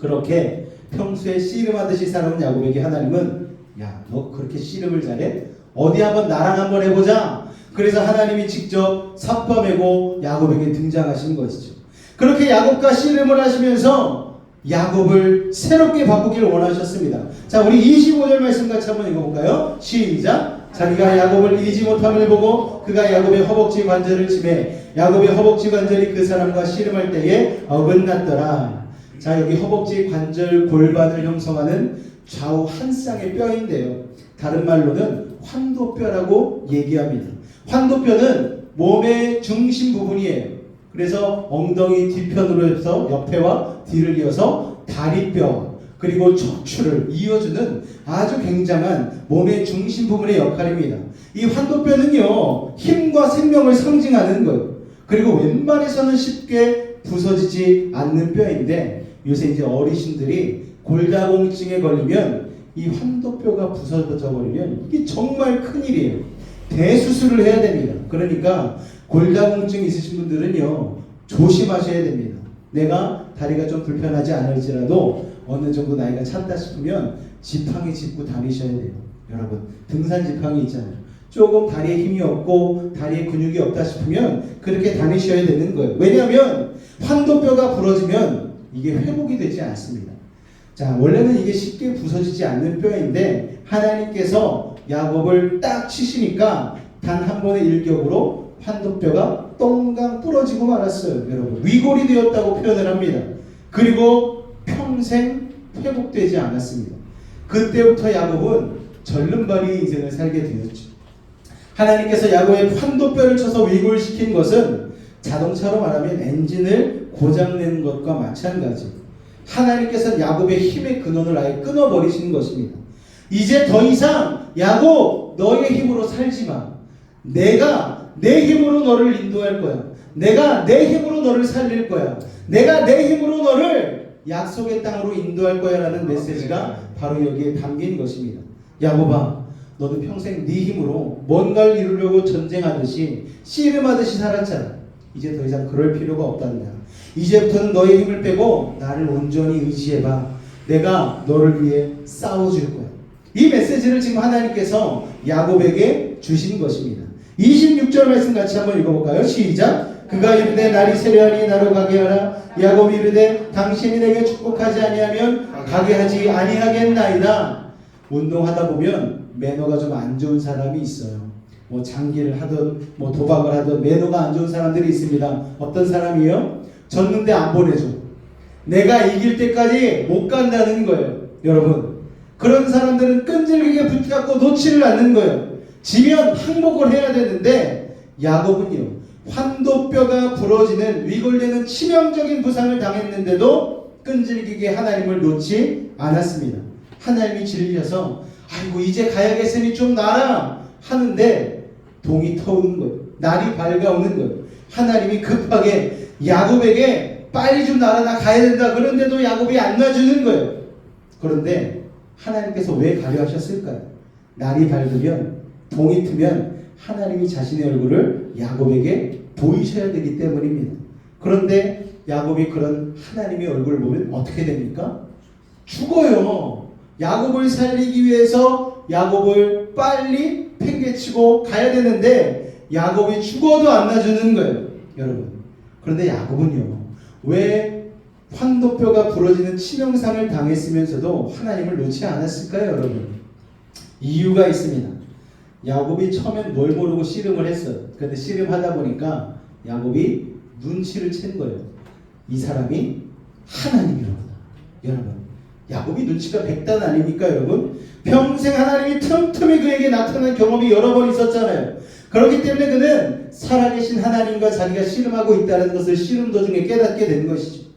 그렇게 평소에 씨름하듯이 살아온 야곱에게 하나님은 야, 너 그렇게 씨름을 잘해? 어디 한번 나랑 한번 해보자. 그래서 하나님이 직접 삿밤에고 야곱에게 등장하신 것이죠. 그렇게 야곱과 씨름을 하시면서 야곱을 새롭게 바꾸기를 원하셨습니다. 자, 우리 25절 말씀 같이 한번 읽어볼까요? 시작! 자기가 야곱을 이기지 못함을 보고 그가 야곱의 허벅지 관절을 치매 야곱의 허벅지 관절이 그 사람과 씨름할 때에 어긋났더라. 자, 여기 허벅지 관절 골반을 형성하는 좌우 한 쌍의 뼈인데요. 다른 말로는 환도뼈라고 얘기합니다. 환도뼈는 몸의 중심 부분이에요. 그래서 엉덩이 뒤편으로 해서 옆에와 뒤를 이어서 다리뼈 그리고 척추를 이어주는 아주 굉장한 몸의 중심 부분의 역할입니다. 이 환도뼈는요 힘과 생명을 상징하는 거예요. 그리고 웬만해서는 쉽게 부서지지 않는 뼈인데 요새 이제 어르신들이 골다공증에 걸리면 이 환도뼈가 부서져 버리면 이게 정말 큰일이에요. 대수술을 해야 됩니다. 그러니까 골다공증 있으신 분들은요 조심하셔야 됩니다. 내가 다리가 좀 불편하지 않을지라도 어느 정도 나이가 찼다 싶으면 지팡이 짚고 다니셔야 돼요. 여러분 등산 지팡이 있잖아요. 조금 다리에 힘이 없고 다리에 근육이 없다 싶으면 그렇게 다니셔야 되는 거예요. 왜냐하면 환도뼈가 부러지면 이게 회복이 되지 않습니다. 자, 원래는 이게 쉽게 부서지지 않는 뼈인데 하나님께서 야곱을 딱 치시니까 단 한 번의 일격으로 환도뼈가 똥강 부러지고 말았어요. 여러분 위골이 되었다고 표현을 합니다. 그리고 평생 회복되지 않았습니다. 그때부터 야곱은 절름발이 인생을 살게 되었죠. 하나님께서 야곱의 환도뼈를 쳐서 위골시킨 것은 자동차로 말하면 엔진을 고장내는 것과 마찬가지. 하나님께서는 야곱의 힘의 근원을 아예 끊어버리시는 것입니다. 이제 더 이상 야곱 너의 힘으로 살지 마. 내가 내 힘으로 너를 인도할 거야. 내가 내 힘으로 너를 살릴 거야. 내가 내 힘으로 너를 약속의 땅으로 인도할 거야 라는 메시지가 바로 여기에 담긴 것입니다. 야곱아 너는 평생 네 힘으로 뭔가를 이루려고 전쟁하듯이 씨름하듯이 살았잖아. 이제 더 이상 그럴 필요가 없단다. 이제부터는 너의 힘을 빼고 나를 온전히 의지해봐. 내가 너를 위해 싸워줄 거야. 이 메시지를 지금 하나님께서 야곱에게 주신 것입니다. 26절 말씀 같이 한번 읽어볼까요? 시작. 그가 이르되 날이 새려하니 나로 가게 하라. 야곱이 이르되 당신이 내게 축복하지 아니하면 가게 하지 아니하겠나이다. 운동하다 보면 매너가 좀 안 좋은 사람이 있어요. 뭐 장기를 하든 뭐 도박을 하든 매너가 안 좋은 사람들이 있습니다. 어떤 사람이요? 졌는데 안 보내줘. 내가 이길 때까지 못 간다는 거예요. 여러분, 그런 사람들은 끈질기게 붙잡고 놓지를 않는 거예요. 지면 항복을 해야 되는데 야곱은요, 환도뼈가 부러지는 위골되는 치명적인 부상을 당했는데도 끈질기게 하나님을 놓지 않았습니다. 하나님이 질리셔서 아이고 이제 가야겠으니 좀 나라 하는데 동이 터오는 거예요. 날이 밝아오는 거예요. 하나님이 급하게 야곱에게 빨리 좀 나라, 나 가야 된다. 그런데도 야곱이 안 놔주는 거예요. 그런데 하나님께서 왜 가려 하셨을까요? 날이 밝으면, 동이 트면 하나님이 자신의 얼굴을 야곱에게 보이셔야 되기 때문입니다. 그런데 야곱이 그런 하나님의 얼굴을 보면 어떻게 됩니까? 죽어요. 야곱을 살리기 위해서 야곱을 빨리 팽개치고 가야 되는데 야곱이 죽어도 안 놔주는 거예요. 여러분, 그런데 야곱은요, 왜 환도뼈가 부러지는 치명상을 당했으면서도 하나님을 놓지 않았을까요? 여러분, 이유가 있습니다. 야곱이 처음엔 뭘 모르고 씨름을 했어요. 그런데 씨름하다 보니까 야곱이 눈치를 챈 거예요. 이 사람이 하나님이로구나. 여러분, 야곱이 눈치가 백단 아닙니까? 여러분, 평생 하나님이 틈틈이 그에게 나타난 경험이 여러 번 있었잖아요. 그렇기 때문에 그는 살아계신 하나님과 자기가 씨름하고 있다는 것을 씨름 도중에 깨닫게 된 것이죠.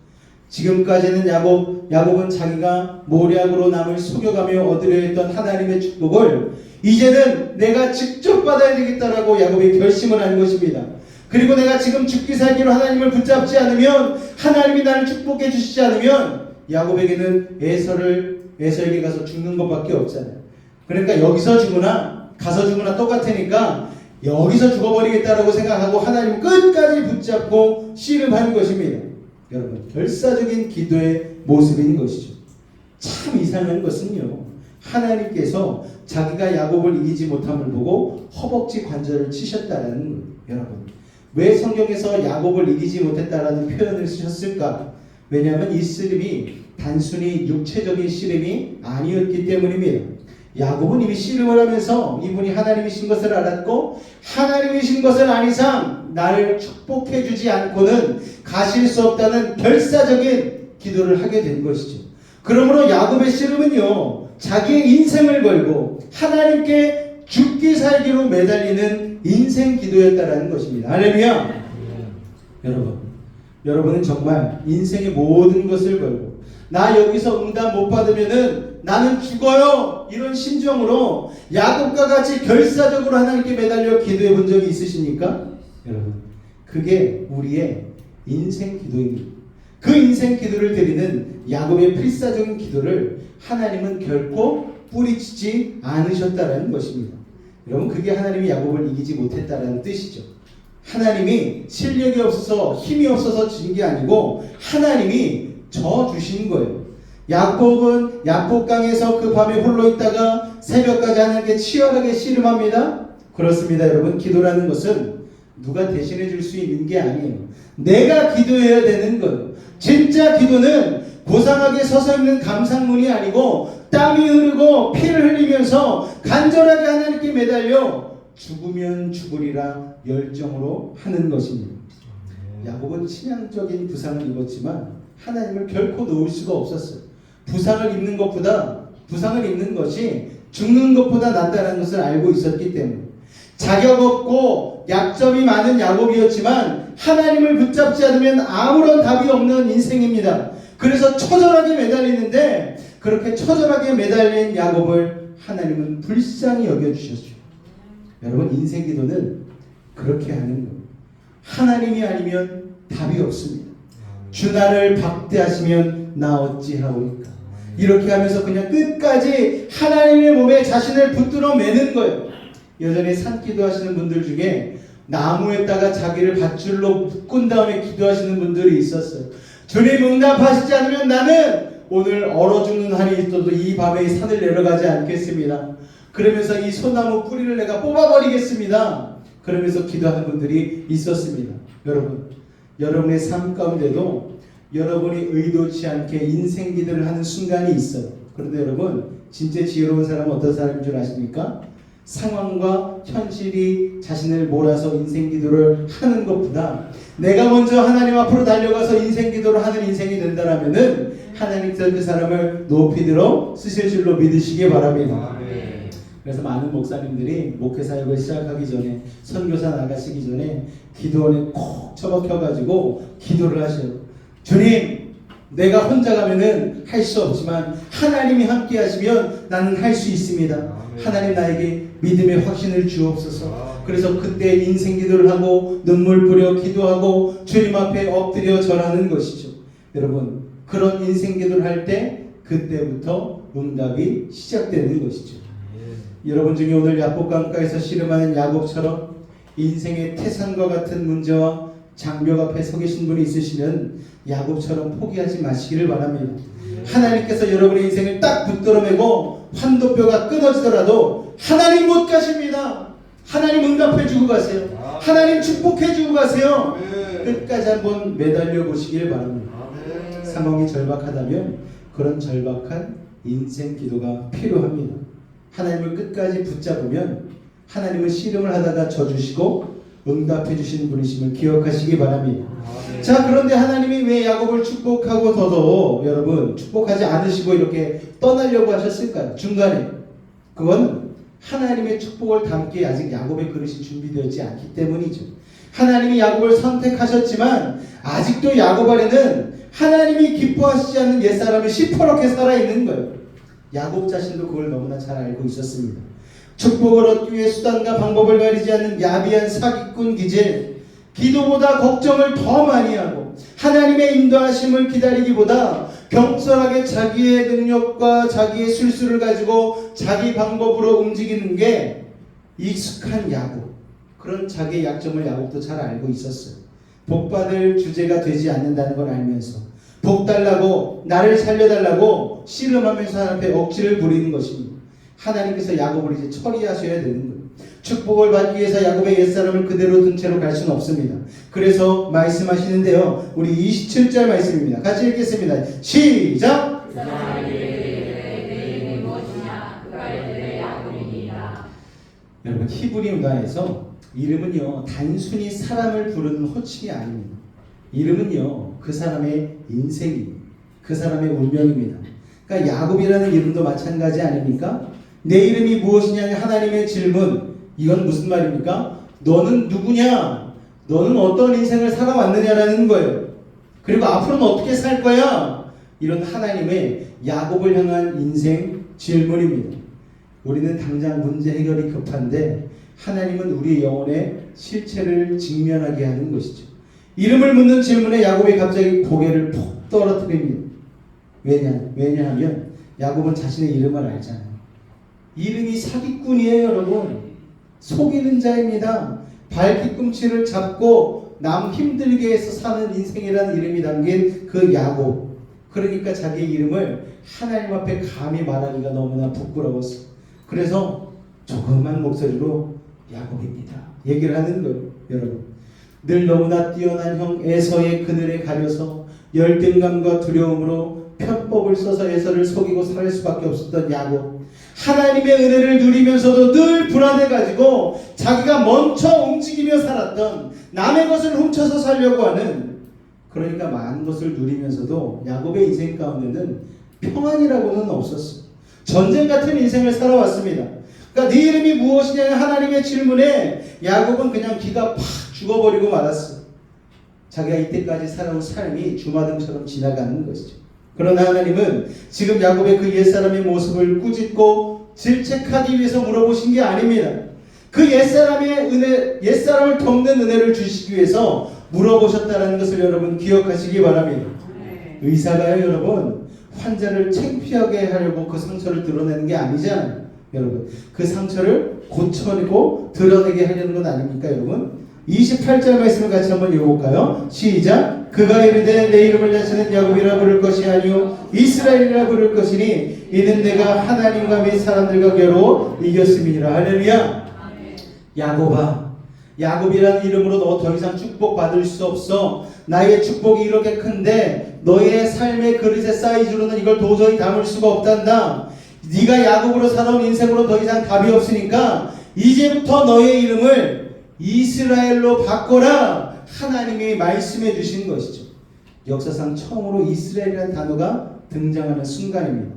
지금까지는 야곱은 자기가 모략으로 남을 속여가며 얻으려 했던 하나님의 축복을 이제는 내가 직접 받아야 되겠다라고 야곱이 결심을 한 것입니다. 그리고 내가 지금 죽기 살기로 하나님을 붙잡지 않으면, 하나님이 나를 축복해 주시지 않으면 야곱에게는 에서에게 가서 죽는 것밖에 없잖아요. 그러니까 여기서 죽으나 가서 죽으나 똑같으니까 여기서 죽어버리겠다라고 생각하고 하나님 끝까지 붙잡고 씨름하는 것입니다. 여러분, 결사적인 기도의 모습인 것이죠. 참 이상한 것은요, 하나님께서 자기가 야곱을 이기지 못함을 보고 허벅지 관절을 치셨다라는 거예요. 여러분, 왜 성경에서 야곱을 이기지 못했다라는 표현을 쓰셨을까? 왜냐하면 이 씨름이 단순히 육체적인 씨름이 아니었기 때문입니다. 야곱은 이미 씨름을 하면서 이분이 하나님이신 것을 알았고, 하나님이신 것을 안 이상 나를 축복해 주지 않고는 가실 수 없다는 결사적인 기도를 하게 된 것이죠. 그러므로 야곱의 씨름은요, 자기의 인생을 걸고 하나님께 죽기 살기로 매달리는 인생 기도였다라는 것입니다. 할렐루야. 여러분은 정말 인생의 모든 것을 걸고 나 여기서 응답 못 받으면은 나는 죽어요, 이런 심정으로 야곱과 같이 결사적으로 하나님께 매달려 기도해 본 적이 있으십니까? 여러분, 그게 우리의 인생 기도입니다. 그 인생 기도를 드리는 야곱의 필사적인 기도를 하나님은 결코 뿌리치지 않으셨다라는 것입니다. 여러분, 그게 하나님이 야곱을 이기지 못했다라는 뜻이죠. 하나님이 실력이 없어서 힘이 없어서 진 게 아니고 하나님이 져 주신 거예요. 야곱은 야복강에서 그 밤에 홀로 있다가 새벽까지 하나님께 치열하게 씨름합니다. 그렇습니다. 여러분, 기도라는 것은 누가 대신해 줄 수 있는 게 아니에요. 내가 기도해야 되는 거예요. 진짜 기도는 고상하게 서서 있는 감상문이 아니고 땀이 흐르고 피를 흘리면서 간절하게 하나님께 매달려 죽으면 죽으리라 열정으로 하는 것입니다. 야곱은 치명적인 부상을 입었지만 하나님을 결코 놓을 수가 없었어요. 부상을 입는 것이 죽는 것보다 낫다는 것을 알고 있었기 때문에 자격 없고 약점이 많은 야곱이었지만 하나님을 붙잡지 않으면 아무런 답이 없는 인생입니다. 그래서 처절하게 매달리는데 그렇게 처절하게 매달린 야곱을 하나님은 불쌍히 여겨주셨죠. 여러분, 인생 기도는 그렇게 하는 거예요. 하나님이 아니면 답이 없습니다. 주 나를 박대하시면 나 어찌하오리까. 이렇게 하면서 그냥 끝까지 하나님의 몸에 자신을 붙들어 매는 거예요. 여전히 산기도 하시는 분들 중에 나무에다가 자기를 밧줄로 묶은 다음에 기도하시는 분들이 있었어요. 주님 응답하시지 않으면 나는 오늘 얼어 죽는 한이 있어도 이 밤에 산을 내려가지 않겠습니다. 그러면서 이 소나무 뿌리를 내가 뽑아버리겠습니다. 그러면서 기도하는 분들이 있었습니다. 여러분, 여러분의 삶 가운데도 여러분이 의도치 않게 인생 기도를 하는 순간이 있어요. 그런데 여러분, 진짜 지혜로운 사람은 어떤 사람인 줄 아십니까? 상황과 현실이 자신을 몰아서 인생 기도를 하는 것보다 내가 먼저 하나님 앞으로 달려가서 인생 기도를 하는 인생이 된다라면은 하나님께서 그 사람을 높이 들어 쓰실 줄로 믿으시기 바랍니다. 그래서 많은 목사님들이 목회 사역을 시작하기 전에, 선교사 나가시기 전에 기도원에 콕 처박혀가지고 기도를 하셔요. 주님, 내가 혼자 가면은 할 수 없지만 하나님이 함께 하시면 나는 할 수 있습니다. 하나님 나에게 믿음의 확신을 주옵소서. 그래서 그때 인생 기도를 하고 눈물 뿌려 기도하고 주님 앞에 엎드려 절하는 것이죠. 여러분, 그런 인생 기도를 할 때 그때부터 응답이 시작되는 것이죠. 여러분 중에 오늘 야곱 강가에서 씨름하는 야곱처럼 인생의 태산과 같은 문제와 장벽 앞에 서 계신 분이 있으시면 야곱처럼 포기하지 마시기를 바랍니다. 하나님께서 여러분의 인생을 딱 붙들어매고 환도뼈가 끊어지더라도 하나님 못 가십니다. 하나님 응답해 주고 가세요. 하나님 축복해 주고 가세요. 끝까지 한번 매달려 보시길 바랍니다. 상황이 절박하다면 그런 절박한 인생 기도가 필요합니다. 하나님을 끝까지 붙잡으면 하나님은 씨름을 하다가 져주시고 응답해 주시는 분이심을 기억하시기 바랍니다. 자, 그런데 하나님이 왜 야곱을 축복하고서도 여러분 축복하지 않으시고 이렇게 떠나려고 하셨을까요? 중간에 그건 하나님의 축복을 담기에 아직 야곱의 그릇이 준비되었지 않기 때문이죠. 하나님이 야곱을 선택하셨지만 아직도 야곱 안에는 하나님이 기뻐하시지 않는 옛사람이 시퍼렇게 살아있는 거예요. 야곱 자신도 그걸 너무나 잘 알고 있었습니다. 축복을 얻기 위해 수단과 방법을 가리지 않는 야비한 사기꾼 기질, 기도보다 걱정을 더 많이 하고 하나님의 인도하심을 기다리기보다 경솔하게 자기의 능력과 자기의 술수를 가지고 자기 방법으로 움직이는 게 익숙한 야곱. 그런 자기의 약점을 야곱도 잘 알고 있었어요. 복받을 주제가 되지 않는다는 걸 알면서 복 달라고, 나를 살려달라고 씨름하면서 하나님 앞에 억지를 부리는 것입니다. 하나님께서 야곱을 이제 처리하셔야 되는 거예요. 축복을 받기 위해서 야곱의 옛사람을 그대로 둔 채로 갈 수는 없습니다. 그래서 말씀하시는데요, 우리 27절 말씀입니다. 같이 읽겠습니다. 시작! 여러분, 히브리 문화에서 이름은요 단순히 사람을 부르는 호칭이 아닙니다. 이름은요 그 사람의 인생입니다. 그 사람의 운명입니다. 그러니까 야곱이라는 이름도 마찬가지 아닙니까? 내 이름이 무엇이냐 하나님의 질문. 이건 무슨 말입니까? 너는 누구냐? 너는 어떤 인생을 살아왔느냐라는 거예요. 그리고 앞으로는 어떻게 살 거야? 이런 하나님의 야곱을 향한 인생 질문입니다. 우리는 당장 문제 해결이 급한데 하나님은 우리의 영혼의 실체를 직면하게 하는 것이죠. 이름을 묻는 질문에 야곱이 갑자기 고개를 푹 떨어뜨립니다. 왜냐하면 야곱은 자신의 이름을 알잖아요. 이름이 사기꾼이에요, 여러분. 속이는 자입니다. 발뒤꿈치를 잡고 남 힘들게 해서 사는 인생이라는 이름이 담긴 그 야곱. 그러니까 자기 이름을 하나님 앞에 감히 말하기가 너무나 부끄러웠어요. 그래서 조그만 목소리로 야곱입니다 얘기를 하는 거예요. 여러분, 늘 너무나 뛰어난 형 에서의 그늘에 가려서 열등감과 두려움으로 편법을 써서 에서를 속이고 살 수밖에 없었던 야곱. 하나님의 은혜를 누리면서도 늘 불안해가지고 자기가 먼저 움직이며 살았던, 남의 것을 훔쳐서 살려고 하는, 그러니까 많은 것을 누리면서도 야곱의 인생 가운데는 평안이라고는 없었어요. 전쟁 같은 인생을 살아왔습니다. 그러니까 네 이름이 무엇이냐 하나님의 질문에 야곱은 그냥 기가 팍 죽어버리고 말았어요. 자기가 이때까지 살아온 삶이 주마등처럼 지나가는 것이죠. 그러나 하나님은 지금 야곱의 그 옛사람의 모습을 꾸짖고 질책하기 위해서 물어보신 게 아닙니다. 그 옛사람의 은혜, 옛사람을 덮는 은혜를 주시기 위해서 물어보셨다는 것을 여러분 기억하시기 바랍니다. 의사가요, 여러분, 환자를 창피하게 하려고 그 상처를 드러내는 게 아니잖아요. 여러분, 그 상처를 고쳐내고 드러내게 하려는 건 아닙니까, 여러분? 28절 말씀을 같이 한번 읽어볼까요? 시작! 그가 이르되 내 이름을 다시는 야곱이라 부를 것이 아니요 이스라엘이라 부를 것이니 이는 내가 하나님과 및 사람들과 겨루 이겼음이니라. 할렐루야! 야곱아, 야곱이라는 이름으로 너 더 이상 축복받을 수 없어. 나의 축복이 이렇게 큰데 너의 삶의 그릇의 사이즈로는 이걸 도저히 담을 수가 없단다. 네가 야곱으로 살아온 인생으로 더 이상 답이 없으니까 이제부터 너의 이름을 이스라엘로 바꿔라. 하나님이 말씀해 주신 것이죠. 역사상 처음으로 이스라엘이라는 단어가 등장하는 순간입니다.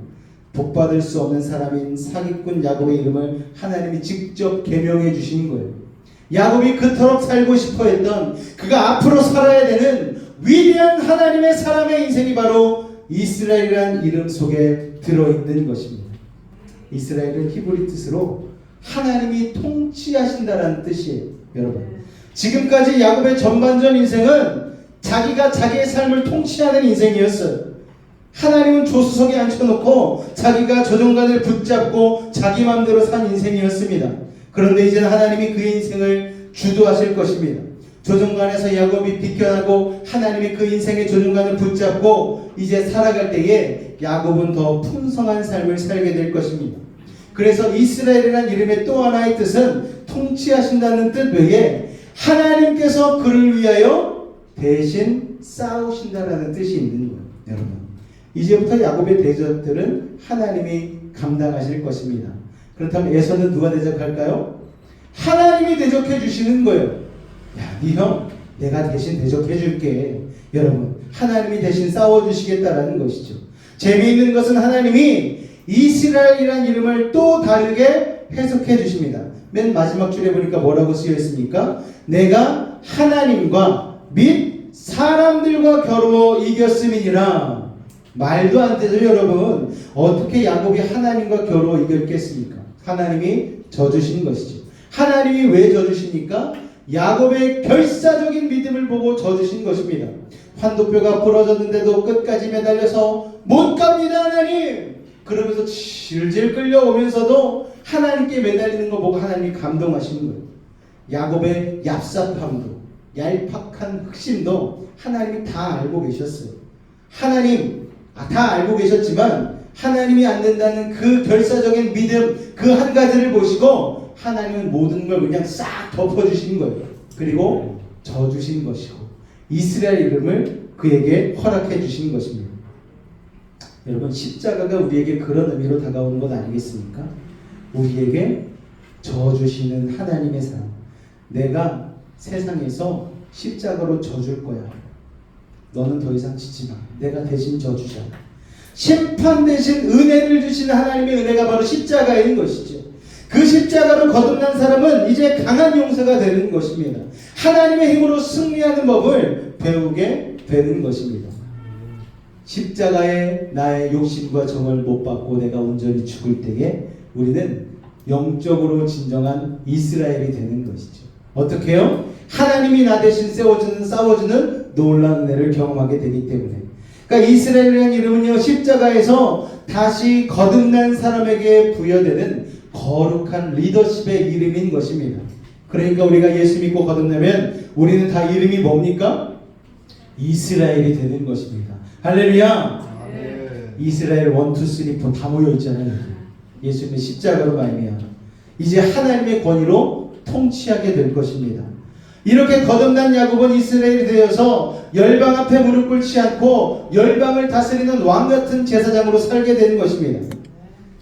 복받을 수 없는 사람인 사기꾼 야곱의 이름을 하나님이 직접 계명해 주신 거예요. 야곱이 그토록 살고 싶어 했던, 그가 앞으로 살아야 되는 위대한 하나님의 사람의 인생이 바로 이스라엘이라는 이름 속에 들어있는 것입니다. 이스라엘은 히브리 뜻으로 하나님이 통치하신다라는 뜻이에요. 여러분, 지금까지 야곱의 전반전 인생은 자기가 자기의 삶을 통치하는 인생이었어요. 하나님은 조수석에 앉혀놓고 자기가 조종관을 붙잡고 자기 마음대로 산 인생이었습니다. 그런데 이제는 하나님이 그의 인생을 주도하실 것입니다. 조종관에서 야곱이 비껴나고 하나님이 그 인생의 조종관을 붙잡고 이제 살아갈 때에 야곱은 더 풍성한 삶을 살게 될 것입니다. 그래서 이스라엘이라는 이름의 또 하나의 뜻은 통치하신다는 뜻 외에 하나님께서 그를 위하여 대신 싸우신다라는 뜻이 있는 거예요. 여러분, 이제부터 야곱의 대적들은 하나님이 감당하실 것입니다. 그렇다면 에서는 누가 대적할까요? 하나님이 대적해 주시는 거예요. 야, 네 형, 내가 대신 대적해 줄게. 여러분, 하나님이 대신 싸워 주시겠다라는 것이죠. 재미있는 것은 하나님이 이스라엘이라는 이름을 또 다르게 해석해 주십니다. 맨 마지막 줄에 보니까 뭐라고 쓰여 있습니까? 내가 하나님과 및 사람들과 겨루어 이겼음이니라. 말도 안 되죠, 여러분. 어떻게 야곱이 하나님과 겨루어 이겼겠습니까? 하나님이 져주신 것이죠. 하나님이 왜 져주십니까? 야곱의 결사적인 믿음을 보고 져주신 것입니다. 환도뼈가 부러졌는데도 끝까지 매달려서 못 갑니다, 하나님! 그러면서 질질 끌려오면서도 하나님께 매달리는 거 보고 하나님이 감동하시는 거예요. 야곱의 얍삽함도, 얄팍한 흑심도 하나님이 다 알고 계셨어요. 하나님, 다 알고 계셨지만 하나님이 안 된다는 그 결사적인 믿음, 그 한 가지를 보시고 하나님은 모든 걸 그냥 싹 덮어주신 거예요. 그리고 져주신 것이고 이스라엘 이름을 그에게 허락해 주신 것입니다. 여러분, 십자가가 우리에게 그런 의미로 다가오는 것 아니겠습니까? 우리에게 져주시는 하나님의 사랑. 내가 세상에서 십자가로 져줄 거야. 너는 더 이상 지지 마. 내가 대신 져주자. 심판 대신 은혜를 주시는 하나님의 은혜가 바로 십자가인 것이죠. 그 십자가로 거듭난 사람은 이제 강한 용사가 되는 것입니다. 하나님의 힘으로 승리하는 법을 배우게 되는 것입니다. 십자가에 나의 욕심과 정을 못 받고 내가 온전히 죽을 때에 우리는 영적으로 진정한 이스라엘이 되는 것이죠. 어떻게 해요? 하나님이 나 대신 싸워주는 놀라운 은혜를 경험하게 되기 때문에. 그러니까 이스라엘이라는 이름은요, 십자가에서 다시 거듭난 사람에게 부여되는 거룩한 리더십의 이름인 것입니다. 그러니까 우리가 예수 믿고 거듭나면 우리는 다 이름이 뭡니까? 이스라엘이 되는 것입니다. 할렐루야! 이스라엘 1, 2, 3, 4 다 모여 있잖아요. 예수님의 십자가로 말미암아 이제 하나님의 권위로 통치하게 될 것입니다. 이렇게 거듭난 야곱은 이스라엘이 되어서 열방 앞에 무릎 꿇지 않고 열방을 다스리는 왕 같은 제사장으로 살게 되는 것입니다.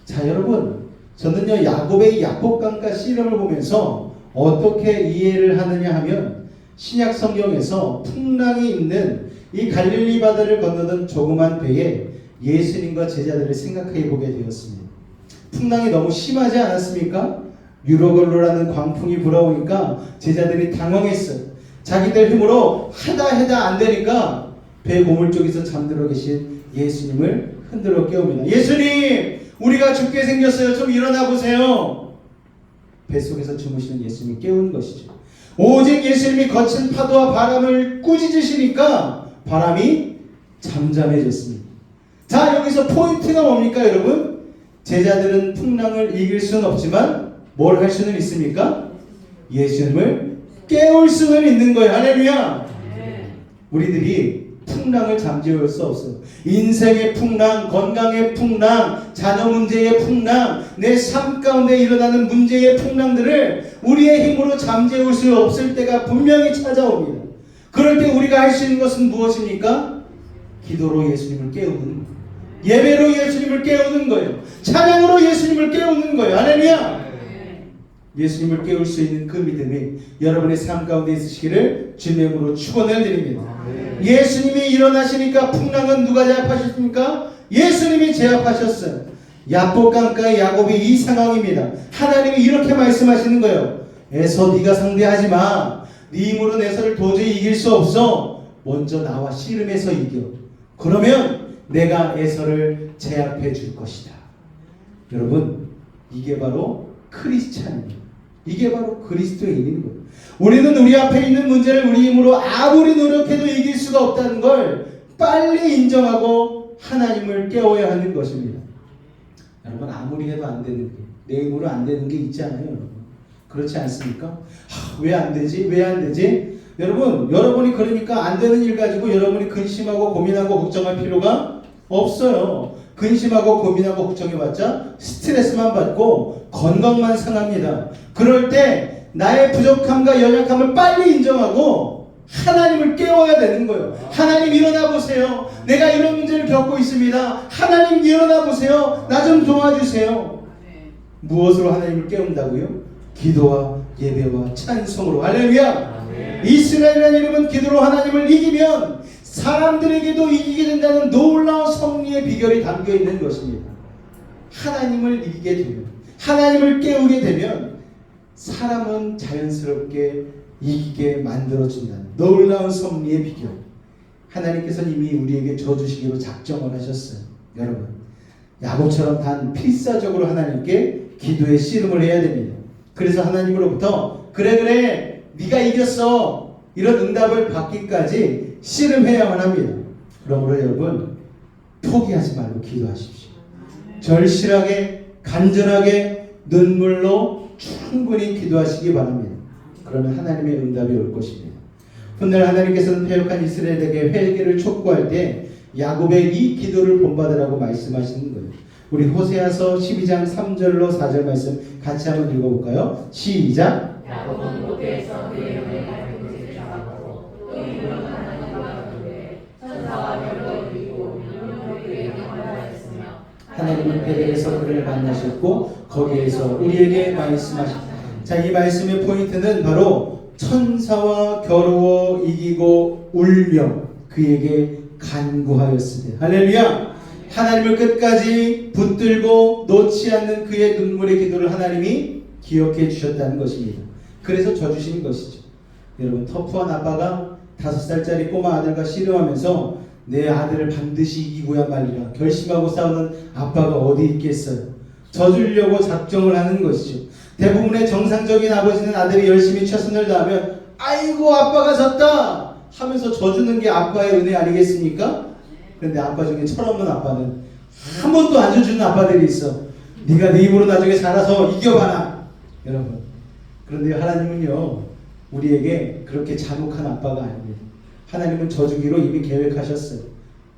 자, 여러분, 저는요, 야곱의 야복강가 씨름을 보면서 어떻게 이해를 하느냐 하면 신약 성경에서 풍랑이 있는 이 갈릴리 바다를 건너던 조그만 배에 예수님과 제자들을 생각해 보게 되었습니다. 풍랑이 너무 심하지 않았습니까? 유로걸로라는 광풍이 불어오니까 제자들이 당황했어요. 자기들 힘으로 해다 안 되니까 배 고물 쪽에서 잠들어 계신 예수님을 흔들어 깨웁니다. 예수님, 우리가 죽게 생겼어요. 좀 일어나 보세요. 뱃속에서 주무시는 예수님이 깨운 것이죠. 오직 예수님이 거친 파도와 바람을 꾸짖으시니까 바람이 잠잠해졌습니다. 자, 여기서 포인트가 뭡니까, 여러분? 제자들은 풍랑을 이길 수는 없지만 뭘 할 수는 있습니까? 예수님을 깨울 수는 있는 거예요. 할렐루야! 우리들이 풍랑을 잠재울 수 없어요. 인생의 풍랑, 건강의 풍랑, 자녀 문제의 풍랑, 내 삶 가운데 일어나는 문제의 풍랑들을 우리의 힘으로 잠재울 수 없을 때가 분명히 찾아옵니다. 그럴 때 우리가 할 수 있는 것은 무엇입니까? 기도로 예수님을 깨우는 거예요. 예배로 예수님을 깨우는 거예요. 찬양으로 예수님을 깨우는 거예요. 할렐루야! 예수님을 깨울 수 있는 그 믿음이 여러분의 삶 가운데 있으시기를 주님의 이름으로 축원을 드립니다. 예수님이 일어나시니까 풍랑은 누가 제압하셨습니까? 예수님이 제압하셨어요. 야복 강가의 야곱이 이 상황입니다. 하나님이 이렇게 말씀하시는 거예요. 에서 네가 상대하지 마. 네 힘으로는 에서를 도저히 이길 수 없어. 먼저 나와 씨름해서 이겨. 그러면 내가 에서를 제압해 줄 것이다. 여러분, 이게 바로 크리스찬입니다. 이게 바로 그리스도인인 거예요. 우리는 우리 앞에 있는 문제를 우리 힘으로 아무리 노력해도 이길 수가 없다는 걸 빨리 인정하고 하나님을 깨워야 하는 것입니다. 여러분, 아무리 해도 안 되는 게, 내 힘으로 안 되는 게 있잖아요. 여러분. 그렇지 않습니까? 왜 안 되지? 왜 안 되지? 여러분이 그러니까 안 되는 일 가지고 여러분이 근심하고 고민하고 걱정할 필요가 없어요. 근심하고 고민하고 걱정해봤자 스트레스만 받고 건강만 상합니다. 그럴 때 나의 부족함과 연약함을 빨리 인정하고 하나님을 깨워야 되는 거예요. 하나님 일어나 보세요. 내가 이런 문제를 겪고 있습니다. 하나님 일어나 보세요. 나 좀 도와주세요. 무엇으로 하나님을 깨운다고요? 기도와 예배와 찬송으로. 할렐루야! 이스라엘이라는 이름은 기도로 하나님을 이기면 사람들에게도 이기게 된다는 놀라운 성리의 비결이 담겨 있는 것입니다. 하나님을 이기게 되면, 하나님을 깨우게 되면 사람은 자연스럽게 이기게 만들어준다는 놀라운 성리의 비결. 하나님께서는 이미 우리에게 줘주시기로 작정을 하셨어요. 여러분, 야곱처럼 단 필사적으로 하나님께 기도의 씨름을 해야 됩니다. 그래서 하나님으로부터 그래 네가 이겼어 이런 응답을 받기까지 씨름해야만 합니다. 그러므로 여러분, 포기하지 말고 기도하십시오. 절실하게 간절하게 눈물로 충분히 기도하시기 바랍니다. 그러면 하나님의 응답이 올 것입니다. 훗날 하나님께서는 패역한 이스라엘에게 회개를 촉구할 때 야곱의 이 기도를 본받으라고 말씀하시는 거예요. 우리 호세아서 12장 3절로 4절 말씀 같이 한번 읽어볼까요? 시작. 야곱은 목에서 그의 영의 발꿈치를 잡았고 또 입으로는 하나님과 그의 천사와 별로 이기고 눈으로 그의 영광을 하였으며 하나님은 베델에서 그를 만나셨고 거기에서 우리에게 말씀하셨다. 자, 이 말씀의 포인트는 바로 천사와 겨루어 이기고 울며 그에게 간구하였으되. 할렐루야! 하나님을 끝까지 붙들고 놓지 않는 그의 눈물의 기도를 하나님이 기억해 주셨다는 것입니다. 그래서 져주신 것이죠. 여러분, 터프한 아빠가 5살짜리 꼬마 아들과 씨름하면서 내 아들을 반드시 이기고야 말리라 결심하고 싸우는 아빠가 어디 있겠어요. 져주려고 작정을 하는 것이죠. 대부분의 정상적인 아버지는 아들이 열심히 최선을 다하면 아이고 아빠가 졌다 하면서 져주는 게 아빠의 은혜 아니겠습니까? 그런데 아빠 중에 철없는 아빠는 한 번도 안 져주는 아빠들이 있어. 네가 네 입으로 나중에 자라서 이겨봐라. 여러분, 그런데 하나님은요 우리에게 그렇게 잔혹한 아빠가 아닙니다. 하나님은 져주기로 이미 계획하셨어요.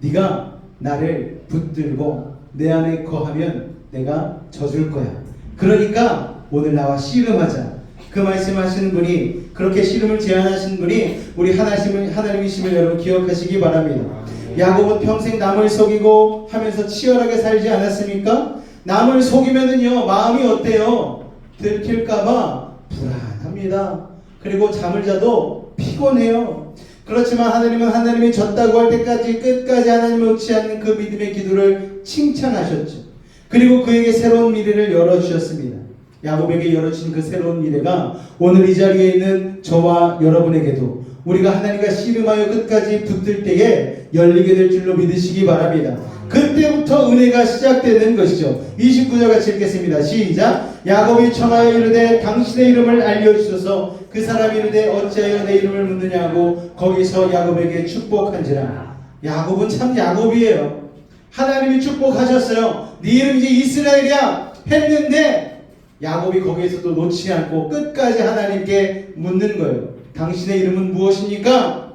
네가 나를 붙들고 내 안에 거하면 내가 져줄 거야. 그러니까 오늘 나와 씨름하자. 그 말씀하시는 분이, 그렇게 씨름을 제안하시는 분이 우리 하나님이심을 여러분 기억하시기 바랍니다. 야곱은 평생 남을 속이고 하면서 치열하게 살지 않았습니까? 남을 속이면은요 마음이 어때요? 들킬까봐 불안합니다. 그리고 잠을 자도 피곤해요. 그렇지만 하나님은 하나님이 졌다고 할 때까지 끝까지 하나님을 놓지 않는 그 믿음의 기도를 칭찬하셨죠. 그리고 그에게 새로운 미래를 열어주셨습니다. 야곱에게 열어주신 그 새로운 미래가 오늘 이 자리에 있는 저와 여러분에게도 우리가 하나님과 씨름하여 끝까지 붙들 때에 열리게 될 줄로 믿으시기 바랍니다. 그때부터 은혜가 시작되는 것이죠. 29절 같이 읽겠습니다. 시작. 야곱이 청하여 이르되 당신의 이름을 알려주소서. 그 사람이 이르되 어찌하여 내 이름을 묻느냐고 거기서 야곱에게 축복한지라. 야곱은 참 야곱이에요. 하나님이 축복하셨어요. 네 이름이 이스라엘이야 했는데 야곱이 거기에서도 놓지 않고 끝까지 하나님께 묻는 거예요. 당신의 이름은 무엇입니까?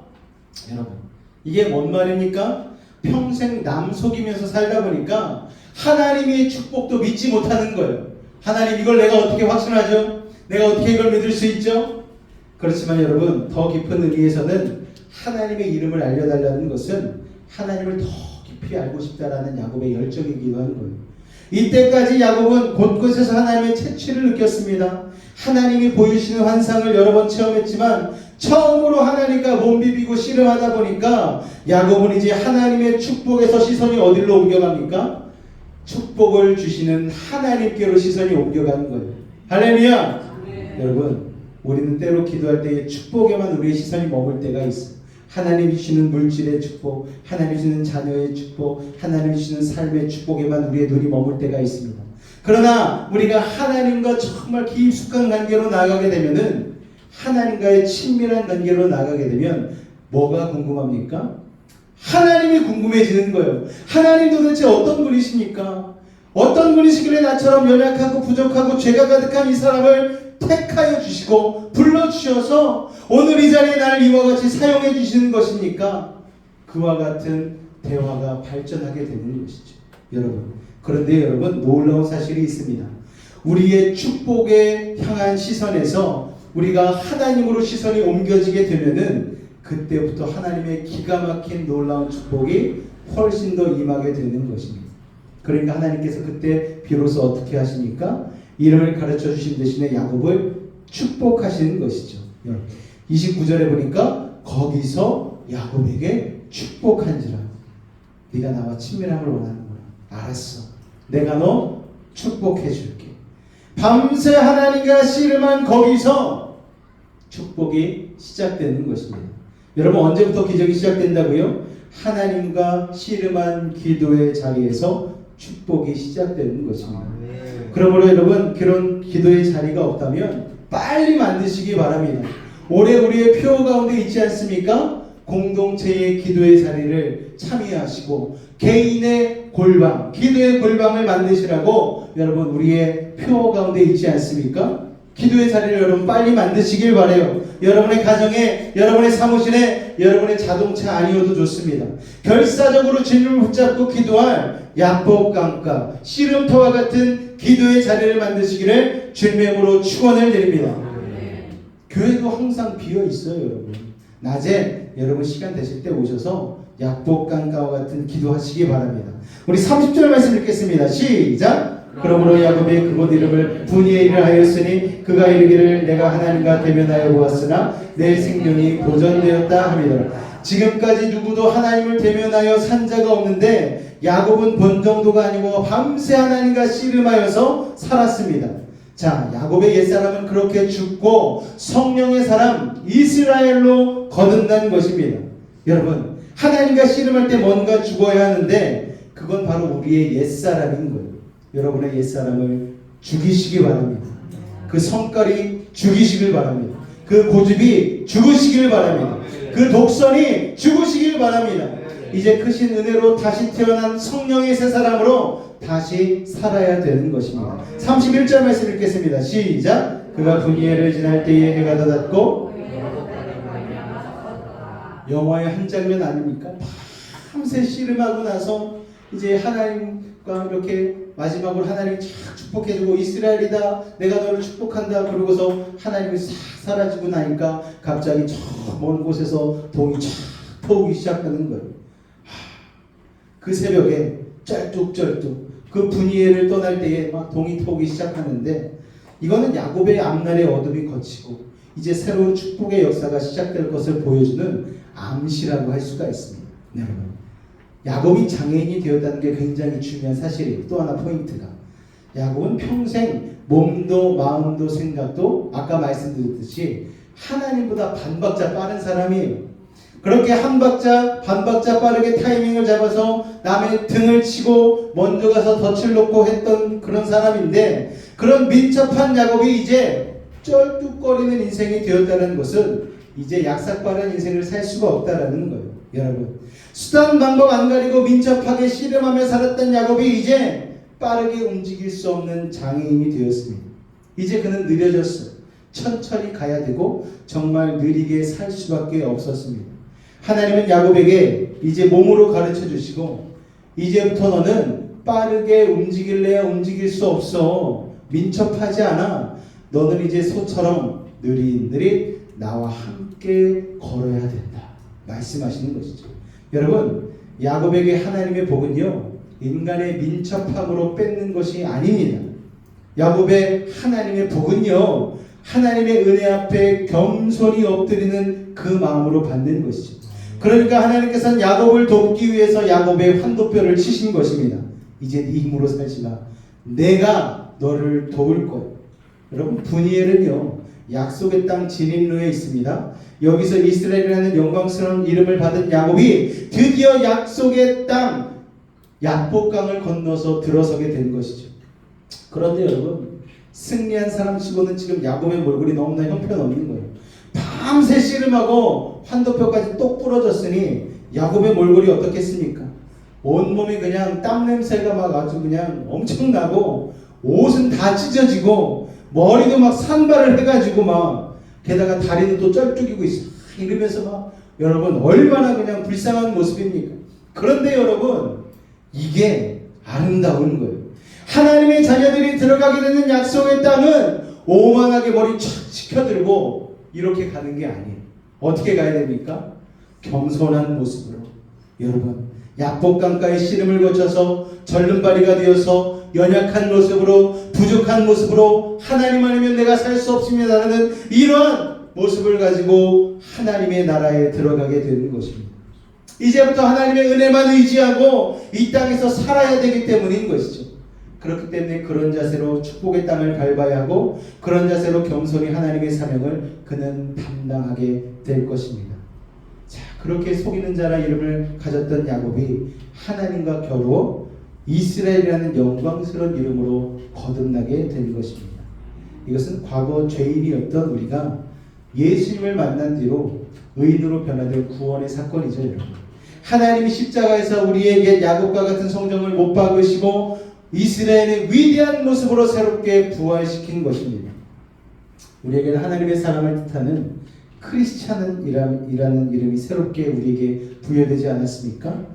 여러분, 이게 뭔 말입니까? 평생 남 속이면서 살다 보니까 하나님의 축복도 믿지 못하는 거예요. 하나님 이걸 내가 어떻게 확신하죠? 내가 어떻게 이걸 믿을 수 있죠? 그렇지만 여러분, 더 깊은 의미에서는 하나님의 이름을 알려달라는 것은 하나님을 더 깊이 알고 싶다라는 야곱의 열정이기도 하는 거예요. 이때까지 야곱은 곳곳에서 하나님의 채취를 느꼈습니다. 하나님이 보이시는 환상을 여러 번 체험했지만 처음으로 하나님과 몸비비고 씨름하다 보니까 야곱은 이제 하나님의 축복에서 시선이 어디로 옮겨갑니까? 축복을 주시는 하나님께로 시선이 옮겨가는 거예요. 할렐루야! 여러분, 우리는 때로 기도할 때에 축복에만 우리의 시선이 머물 때가 있어요. 하나님이 주시는 물질의 축복, 하나님이 주시는 자녀의 축복, 하나님이 주시는 삶의 축복에만 우리의 눈이 머물 때가 있습니다. 그러나 우리가 하나님과 정말 깊숙한 관계로 나아가게 되면은, 하나님과의 친밀한 관계로 나아가게 되면 뭐가 궁금합니까? 하나님이 궁금해지는 거예요. 하나님 도대체 어떤 분이십니까? 어떤 분이시길래 나처럼 연약하고 부족하고 죄가 가득한 이 사람을 택하여 주시고 불러주셔서 오늘 이 자리에 나를 이와 같이 사용해 주시는 것입니까? 그와 같은 대화가 발전하게 되는 것이죠. 여러분, 그런데 여러분, 놀라운 사실이 있습니다. 우리의 축복에 향한 시선에서 우리가 하나님으로 시선이 옮겨지게 되면은 그때부터 하나님의 기가 막힌 놀라운 축복이 훨씬 더 임하게 되는 것입니다. 그러니까 하나님께서 그때 비로소 어떻게 하십니까? 이름을 가르쳐 주신 대신에 야곱을 축복하시는 것이죠. 29절에 보니까 거기서 야곱에게 축복한지라. 네가 나와 친밀함을 원하는구나. 알았어. 내가 너 축복해 줄게. 밤새 하나님과 씨름한 거기서 축복이 시작되는 것입니다. 여러분, 언제부터 기적이 시작된다고요? 하나님과 씨름한 기도의 자리에서 축복이 시작되는 것입니다. 그러므로 여러분, 그런 기도의 자리가 없다면 빨리 만드시기 바랍니다. 올해 우리의 표 가운데 있지 않습니까? 공동체의 기도의 자리를 참여하시고 개인의 골방, 기도의 골방을 만드시라고 여러분 우리의 표 가운데 있지 않습니까? 기도의 자리를 여러분 빨리 만드시길 바라요. 여러분의 가정에, 여러분의 사무실에, 여러분의 자동차 아니어도 좋습니다. 결사적으로 주님을 붙잡고 기도할 야복강가, 씨름터와 같은 기도의 자리를 만드시기를 주님의 이름으로 축원을 드립니다. 교회도 항상 비어 있어요, 여러분. 낮에 여러분 시간 되실 때 오셔서 약복강가와 같은 기도하시기 바랍니다. 우리 30절 말씀 읽겠습니다. 시작! 그러므로 야곱이 그곳 이름을 분이엘이라 하였으니 그가 이르기를 내가 하나님과 대면하여 보았으나 내 생명이 보존되었다 함이더라. 지금까지 누구도 하나님을 대면하여 산 자가 없는데 야곱은 본 정도가 아니고 밤새 하나님과 씨름하여서 살았습니다. 자, 야곱의 옛사람은 그렇게 죽고 성령의 사람 이스라엘로 거듭난 것입니다. 여러분, 하나님과 씨름할 때 뭔가 죽어야 하는데 그건 바로 우리의 옛사람인 거예요. 여러분의 옛사람을 죽이시기 바랍니다. 그 성깔이 죽이시길 바랍니다. 그 고집이 죽으시길 바랍니다. 그 독선이 죽으시길 바랍니다. 이제 크신 은혜로 다시 태어난 성령의 새 사람으로 다시 살아야 되는 것입니다. 31절 말씀 읽겠습니다. 시작! 그가 분이엘을 지날 때에 해가 닫았고, 영화의 한 장면 아닙니까? 밤새 씨름하고 나서 이제 하나님과 이렇게 마지막으로 하나님이 쫙 축복해주고 이스라엘이다, 내가 너를 축복한다, 그러고서 하나님이 싹 사라지고 나니까 갑자기 저 먼 곳에서 동이 쫙 터오기 시작하는 거예요. 그 새벽에 쩔뚝쩔뚝 그 분이엘을 떠날 때에 막 동이 터오기 시작하는데, 이거는 야곱의 앞날의 어둠이 거치고 이제 새로운 축복의 역사가 시작될 것을 보여주는 암시라고 할 수가 있습니다. 네, 여러분, 야곱이 장애인이 되었다는 게 굉장히 중요한 사실이에요. 또 하나 포인트가, 야곱은 평생 몸도 마음도 생각도 아까 말씀드렸듯이 하나님보다 반박자 빠른 사람이에요. 그렇게 한 박자 반 박자 빠르게 타이밍을 잡아서 남의 등을 치고 먼저 가서 덫을 놓고 했던 그런 사람인데, 그런 민첩한 야곱이 이제 쩔뚝거리는 인생이 되었다는 것은 이제 약삭빠른 인생을 살 수가 없다라는 거예요. 여러분, 수단 방법 안 가리고 민첩하게 씨름하며 살았던 야곱이 이제 빠르게 움직일 수 없는 장애인이 되었습니다. 이제 그는 느려졌어요. 천천히 가야 되고 정말 느리게 살 수밖에 없었습니다. 하나님은 야곱에게 이제 몸으로 가르쳐 주시고 이제부터 너는 빠르게 움직일래야 움직일 수 없어. 민첩하지 않아. 너는 이제 소처럼 느릿느릿 나와 함께 걸어야 된다. 말씀하시는 것이죠. 여러분, 야곱에게 하나님의 복은요, 인간의 민첩함으로 뺏는 것이 아닙니다. 야곱의 하나님의 복은요, 하나님의 은혜 앞에 겸손히 엎드리는 그 마음으로 받는 것이죠. 그러니까 하나님께서는 야곱을 돕기 위해서 야곱의 환도뼈를 치신 것입니다. 이제 네 힘으로 살지 마. 내가 너를 도울 거야. 여러분, 분이엘은요, 약속의 땅 진입로에 있습니다. 여기서 이스라엘이라는 영광스러운 이름을 받은 야곱이 드디어 약속의 땅 약복강을 건너서 들어서게 된 것이죠. 그런데 여러분, 승리한 사람치고는 지금 야곱의 몰골이 너무나 형편없는 거예요. 밤새 씨름하고 환도뼈까지 똑 부러졌으니 야곱의 몰골이 어떻겠습니까? 온몸이 그냥 땀 냄새가 막 아주 그냥 엄청나고 옷은 다 찢어지고 머리도 막 산발을 해가지고 막 게다가 다리는 또 쩔뚝이고 있어. 이러면서 막 여러분 얼마나 그냥 불쌍한 모습입니까? 그런데 여러분, 이게 아름다운 거예요. 하나님의 자녀들이 들어가게 되는 약속의 땅은 오만하게 머리 촥 치켜들고 이렇게 가는 게 아니에요. 어떻게 가야 됩니까? 겸손한 모습으로. 여러분, 약복강가의 씨름을 거쳐서 절름발이가 되어서 연약한 모습으로, 부족한 모습으로 하나님 아니면 내가 살 수 없습니다라는 이러한 모습을 가지고 하나님의 나라에 들어가게 되는 것입니다. 이제부터 하나님의 은혜만 의지하고 이 땅에서 살아야 되기 때문인 것이죠. 그렇기 때문에 그런 자세로 축복의 땅을 밟아야 하고 그런 자세로 겸손히 하나님의 사명을 그는 담당하게 될 것입니다. 자, 그렇게 속이는 자라 이름을 가졌던 야곱이 하나님과 겨루어 이스라엘이라는 영광스러운 이름으로 거듭나게 된 것입니다. 이것은 과거 죄인이었던 우리가 예수님을 만난 뒤로 의인으로 변화된 구원의 사건이죠. 여러분, 하나님이 십자가에서 우리에게 야곱과 같은 성정을 못 박으시고 이스라엘의 위대한 모습으로 새롭게 부활시킨 것입니다. 우리에게는 하나님의 사랑을 뜻하는 크리스찬이라는 이름이 새롭게 우리에게 부여되지 않았습니까?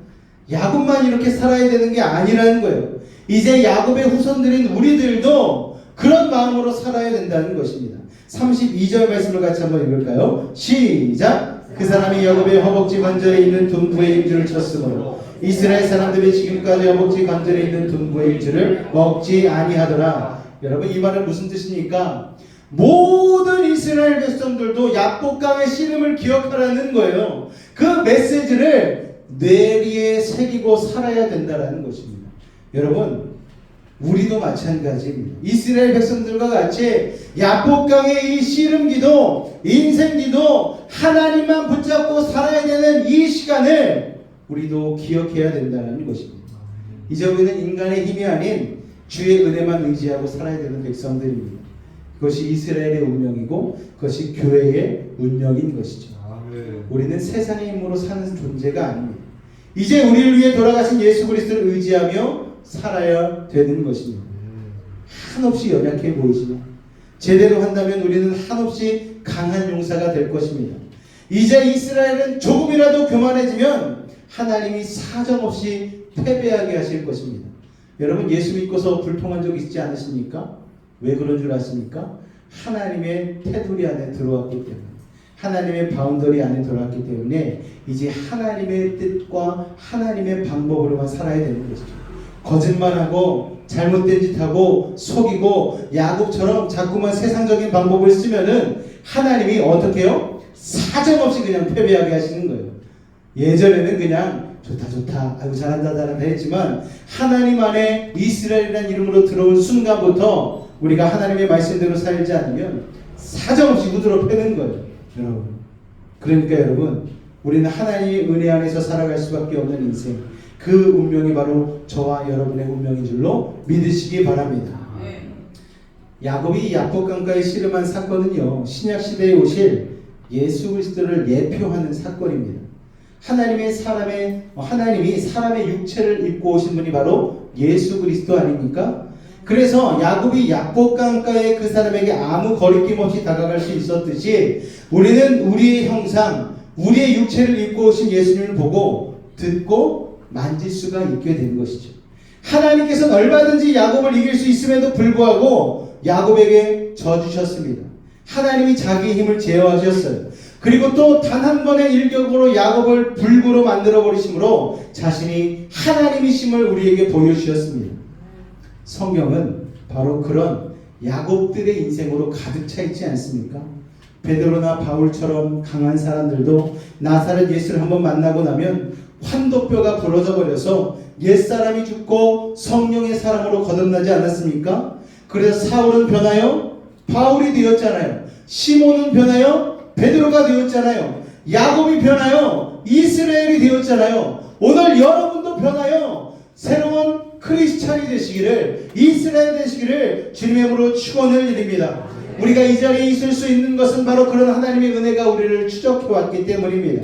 야곱만 이렇게 살아야 되는 게 아니라는 거예요. 이제 야곱의 후손들인 우리들도 그런 마음으로 살아야 된다는 것입니다. 32절 말씀을 같이 한번 읽을까요? 시작! 그 사람이 야곱의 허벅지 관절에 있는 둔부의 일주를 쳤으므로 이스라엘 사람들이 지금까지 허벅지 관절에 있는 둔부의 일주를 먹지 아니하더라. 여러분, 이 말은 무슨 뜻입니까? 모든 이스라엘 백성들도 약복강의 씨름을 기억하라는 거예요. 그 메시지를 뇌리에 새기고 살아야 된다는 것입니다. 여러분, 우리도 마찬가지입니다. 이스라엘 백성들과 같이 약복강의 이 씨름기도 인생기도 하나님만 붙잡고 살아야 되는 이 시간을 우리도 기억해야 된다는 것입니다. 이제 우리는 인간의 힘이 아닌 주의 은혜만 의지하고 살아야 되는 백성들입니다. 그것이 이스라엘의 운명이고 그것이 교회의 운명인 것이죠. 우리는 세상의 힘으로 사는 존재가 아닙니다. 이제 우리를 위해 돌아가신 예수 그리스도를 의지하며 살아야 되는 것입니다. 한없이 연약해 보이지만 제대로 한다면 우리는 한없이 강한 용사가 될 것입니다. 이제 이스라엘은 조금이라도 교만해지면 하나님이 사정없이 패배하게 하실 것입니다. 여러분, 예수 믿고서 불통한 적 있지 않으십니까? 왜 그런 줄 아십니까? 하나님의 테두리 안에 들어왔기 때문에, 하나님의 바운더리 안에 들어왔기 때문에 이제 하나님의 뜻과 하나님의 방법으로만 살아야 되는 것이죠. 거짓말하고 잘못된 짓하고 속이고 야곱처럼 자꾸만 세상적인 방법을 쓰면은 하나님이 어떻게 해요? 사정없이 그냥 패배하게 하시는 거예요. 예전에는 그냥 좋다 아이고 잘한다 했지만 하나님 안에 이스라엘이라는 이름으로 들어온 순간부터 우리가 하나님의 말씀대로 살지 않으면 사정없이 후드로 패는 거예요. 여러분, 그러니까 여러분, 우리는 하나님의 은혜 안에서 살아갈 수밖에 없는 인생, 그 운명이 바로 저와 여러분의 운명인 줄로 믿으시기 바랍니다. 야곱이 약복강가에 씨름한 사건은요, 신약시대에 오실 예수 그리스도를 예표하는 사건입니다. 하나님이 사람의 육체를 입고 오신 분이 바로 예수 그리스도 아닙니까? 그래서 야곱이 약복강가에 그 사람에게 아무 거리낌 없이 다가갈 수 있었듯이 우리는 우리의 형상, 우리의 육체를 입고 오신 예수님을 보고 듣고 만질 수가 있게 된 것이죠. 하나님께서는 얼마든지 야곱을 이길 수 있음에도 불구하고 야곱에게 져주셨습니다. 하나님이 자기의 힘을 제어하셨어요. 그리고 또 단 한 번의 일격으로 야곱을 불구로 만들어 버리심으로 자신이 하나님이심을 우리에게 보여주셨습니다. 성경은 바로 그런 야곱들의 인생으로 가득 차 있지 않습니까? 베드로나 바울처럼 강한 사람들도 나사렛 예수를 한번 만나고 나면 환도뼈가 부러져 버려서 옛사람이 죽고 성령의 사람으로 거듭나지 않았습니까? 그래서 사울은 변하여 바울이 되었잖아요. 시몬은 변하여 베드로가 되었잖아요. 야곱이 변하여 이스라엘이 되었잖아요. 오늘 여러분도 변하여 새로운 크리스찬이 되시기를, 이스라엘 되시기를 주님의 이름으로 축원을 드립니다. 우리가 이 자리에 있을 수 있는 것은 바로 그런 하나님의 은혜가 우리를 추적해 왔기 때문입니다.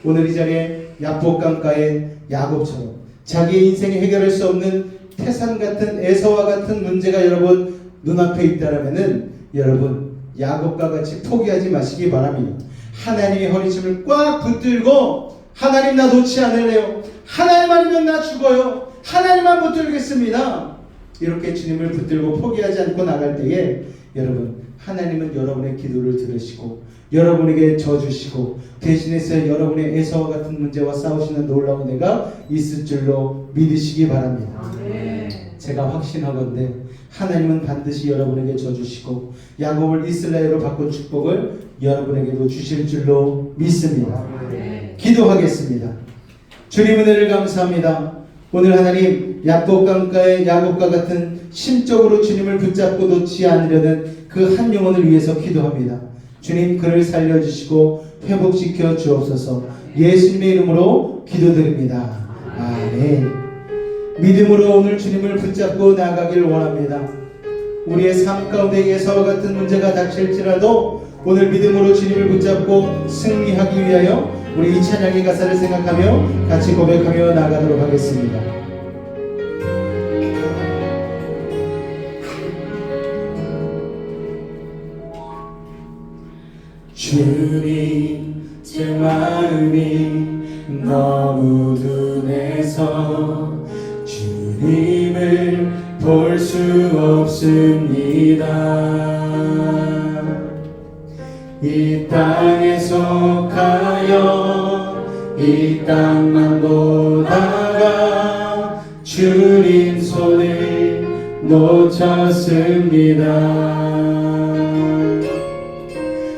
오늘 이 자리에 야복강가의 야곱처럼 자기의 인생에 해결할 수 없는 태산 같은 에서와 같은 문제가 여러분 눈앞에 있다라면은 여러분 야곱과 같이 포기하지 마시기 바랍니다. 하나님의 허리춤을 꽉 붙들고 하나님 나 놓지 않을래요. 하나님 아니면 나 죽어요. 하나님만 붙들겠습니다. 이렇게 주님을 붙들고 포기하지 않고 나갈 때에 여러분 하나님은 여러분의 기도를 들으시고 여러분에게 져주시고 대신해서 여러분의 에서와 같은 문제와 싸우시는 놀라운 은혜가 있을 줄로 믿으시기 바랍니다. 제가 확신하건대 하나님은 반드시 여러분에게 져주시고 야곱을 이스라엘로 바꾼 축복을 여러분에게도 주실 줄로 믿습니다. 기도하겠습니다. 주님 은혜를 감사합니다. 오늘 하나님 야복강가의 야곱과 같은 심적으로 주님을 붙잡고 놓지 않으려는 그 한 영혼을 위해서 기도합니다. 주님 그를 살려주시고 회복시켜 주옵소서. 예수님의 이름으로 기도드립니다. 아멘. 믿음으로 오늘 주님을 붙잡고 나가길 원합니다. 우리의 삶 가운데 예서와 같은 문제가 닥칠지라도 오늘 믿음으로 주님을 붙잡고 승리하기 위하여 우리 이 찬양의 가사를 생각하며 같이 고백하며 나가도록 하겠습니다. 주님 제 마음이 너무 둔해서 주님을 볼 수 없습니다. 이 땅에 속하여 이 땅만 보다가 주님 손을 놓쳤습니다.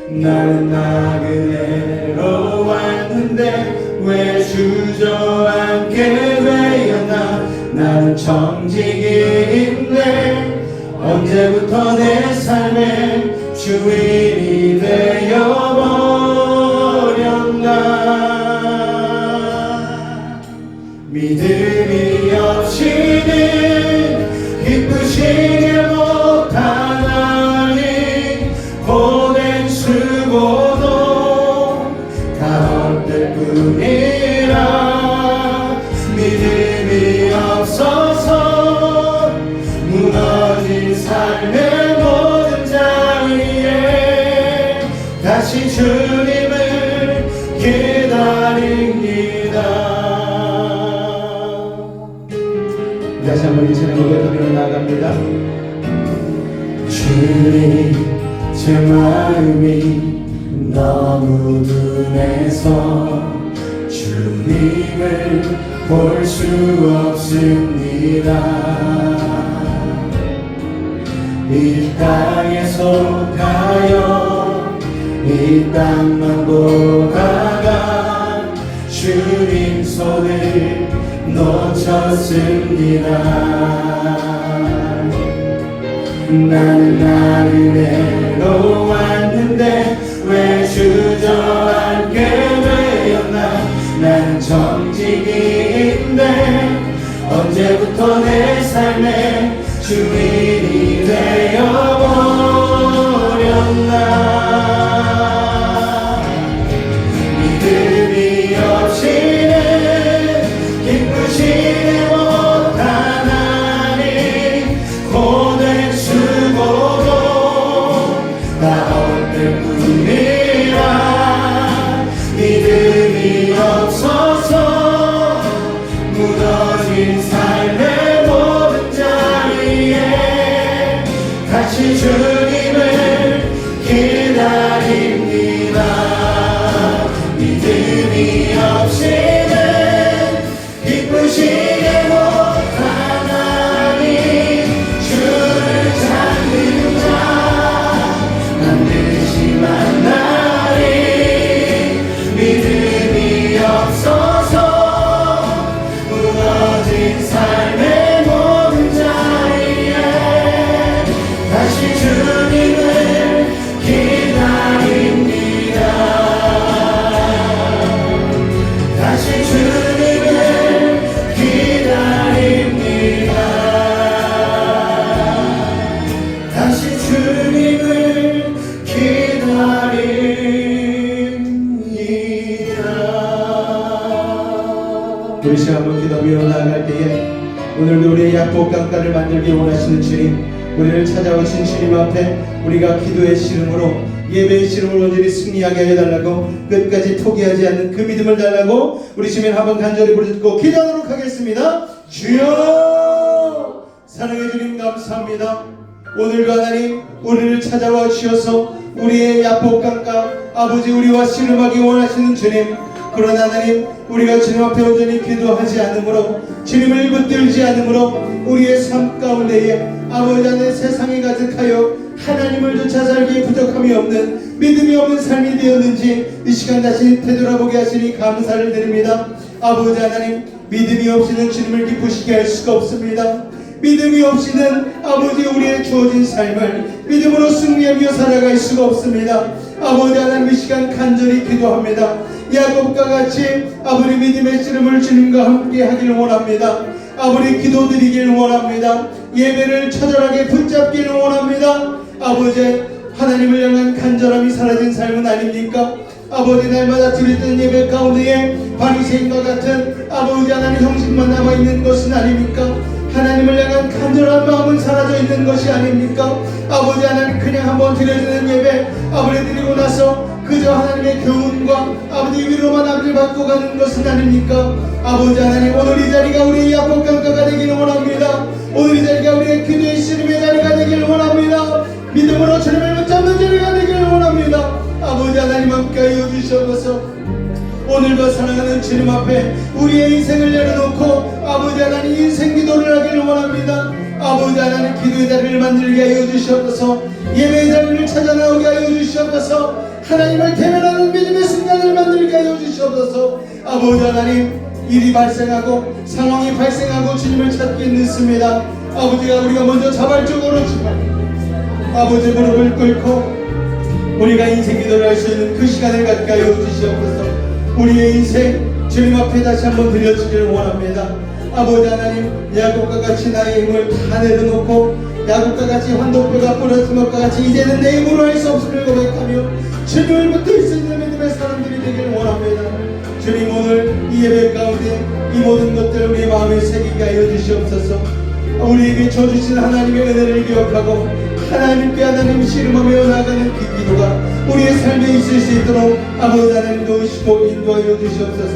나는 나그네로 왔는데 왜 주저앉게 되었나. 나는 청지기인데 언제부터 내 삶의 주인이 되어버렸나. 믿음이 없이는 기쁘시게 못하나니 고된 수고도 다 헛될 뿐이라. 믿음이 없어서 무너진 삶의 모든 자리에 다시 주님을 기다립니다. 다시 한번 이 찬양 고백하며 나갑니다. 주님 제 마음이 너무 둔해서 주님을 볼 수 없습니다. 이 땅에 속하여 이 땅만 보다가 주님 손을 놓쳤습니다. 나는 나그네로 왔는데 왜 주저앉게 되었나. 나는 정직인데 언제부터 내 삶의 주인이 되어버렸나. 믿음이 없이는 기쁘시지 못하나니 고된 수고도 다 헛될 뿐이라. 믿음 다시 주님을 기다립니다. 믿음이 없이는 기쁘시게 못하나니 주를 찾는 자 반드시 만나리. 믿음이 없어서 무너진 삶의 모든 자리에 다시 주님을 기다립니다. 다시 주님을 기다립니다. 다시 주님을 기다립니다. 우리 시간 한번 기도하며 나아갈 때에 오늘도 우리의 약복강가를 만들기 원하시는 주님, 우리를 찾아오신 주님 앞에 우리가 기도의 씨름으로 예배의 씨름으로 온전히 승리하게 해달라고, 끝까지 포기하지 않는 그 믿음을 달라고 우리 주님 한번 간절히 부르짖고 기도하도록 하겠습니다. 주여, 사랑의 주님 감사합니다. 오늘도 하나님 우리를 찾아와 주셔서 우리의 약복강가 아버지 우리와 씨름하기 원하시는 주님, 그러나 하나님 우리가 주님 앞에 온전히 기도하지 않으므로, 주님을 붙들지 않으므로 우리의 삶 가운데에 아버지 안에 세상이 가득하여 하나님을 쫓아 살기에 부족함이 없는, 믿음이 없는 삶이 되었는지 이 시간 다시 되돌아보게 하시니 감사를 드립니다. 아버지 하나님, 믿음이 없이는 주님을 기쁘시게 할 수가 없습니다. 믿음이 없이는 아버지 우리의 주어진 삶을 믿음으로 승리하며 살아갈 수가 없습니다. 아버지 하나님 이 시간 간절히 기도합니다. 야곱과 같이 아버지 믿음의 씨름을 주님과 함께 하기를 원합니다. 아버지 기도드리기를 원합니다. 예배를 처절하게 붙잡기를 원합니다. 아버지 하나님을 향한 간절함이 사라진 삶은 아닙니까? 아버지 날마다 드렸던 예배 가운데에 바리새인과 같은 아버지 하나님 형식만 남아있는 것은 아닙니까? 하나님을 향한 간절한 마음은 사라져 있는 것이 아닙니까? 아버지 하나님 그냥 한번 드려주는 예배 아버지 드리고 나서 그저 하나님의 교훈과 아버지 위로만 아버지 받고 가는 것은 아닙니까? 아버지 하나님 오늘 이 자리가 우리의 약복강가가 되기를 원합니다. 오늘 이 자리가 우리의 기도의 씨름의 자리가 되기를 원합니다. 믿음으로 주님을 붙잡는 자리가 되기를 원합니다. 아버지 하나님 함께하여 주시옵소서. 오늘도 사랑하는 주님 앞에 우리의 인생을 내려놓고 아버지 하나님 인생 기도를 하기를 원합니다. 아버지 하나님 기도의 자리를 만들게 하여 주시옵소서. 예배의 자리를 찾아 나오게 하여 주시옵소서. 하나님을 대면하는 믿음의 순간을 만들게 하여 주시옵소서. 아버지 하나님 일이 발생하고 상황이 발생하고 주님을 찾기 늦습니다. 아버지가 우리가 먼저 자발적으로 아버지 무릎을 꿇고 우리가 인생 기도를 할 수 있는 그 시간을 갖게 하여 주시옵소서. 우리의 인생 주님 앞에 다시 한번 드려주기를 원합니다. 아버지 하나님 야곱과 같이 나의 힘을 다 내려놓고 야곱과 같이 환도뼈가 부러진 것과 같이 이제는 내 힘으로 할 수 없음을 고백하며 주님을 붙들 수 있는 믿음의 사람들이 되기를 원합니다. 주님 오늘 이 예배 가운데 이 모든 것들을 우리의 마음에 새기게 하여 주시옵소서. 우리에게 줘주신 하나님의 은혜를 기억하고 하나님께 하나님 씨름하며 나아가는 그 기도가 우리의 삶에 있을 수 있도록 아버지 하나님 도우시고 인도하여 주시옵소서.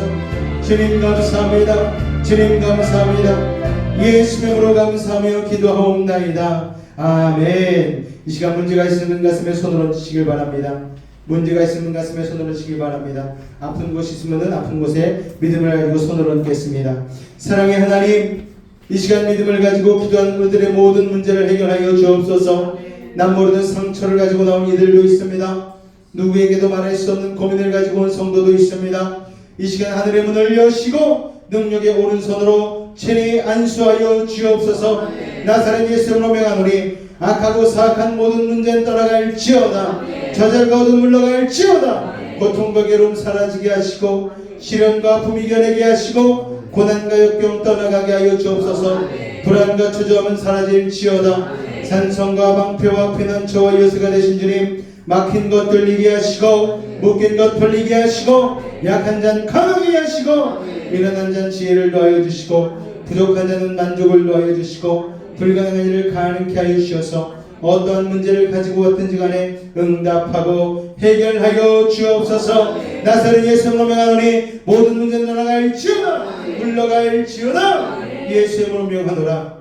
주님 감사합니다. 주님 감사합니다. 예수의 이름으로 감사하며 기도하옵나이다. 아멘. 이 시간 문제가 있으면 가슴에 손을 얹으시길 바랍니다. 문제가 있으면 가슴에 손을 얹으시길 바랍니다. 아픈 곳이 있으면 아픈 곳에 믿음을 가지고 손을 얹겠습니다. 사랑의 하나님, 이 시간 믿음을 가지고 기도하는 우리들의 모든 문제를 해결하여 주옵소서. 남모르는 상처를 가지고 나온 이들도 있습니다. 누구에게도 말할 수 없는 고민을 가지고 온 성도도 있습니다. 이 시간 하늘의 문을 여시고 능력의 오른손으로 친히 안수하여 주옵소서. 나사렛 예수로 명하노니 악하고 사악한 모든 문제는 떠나갈지어다. 좌절과 어둠 물러갈지어다. 고통과 괴로움 사라지게 하시고 시련과 아픔 이겨내게 하시고 고난과 역경 떠나가게 하여 주옵소서. 불안과 초조함은 사라질지어다. 산성과 방패와 피난처와 요새가 되신 주님, 막힌 것 뚫리게 하시고 묶인 것 풀리게 하시고 약한 자는 강하게 하시고 일어난 자는 지혜를 더하여 주시고 부족한 자는 만족을 더하여 주시고 불가능한 일을 가능케 하여 주셔서 어떠한 문제를 가지고 왔든지 간에 응답하고 해결하여 주옵소서. 나사렛 예수로 명하노니 모든 문제는 떠나갈지어다. 물러갈지어다. 예수의 이름으로 명하노라.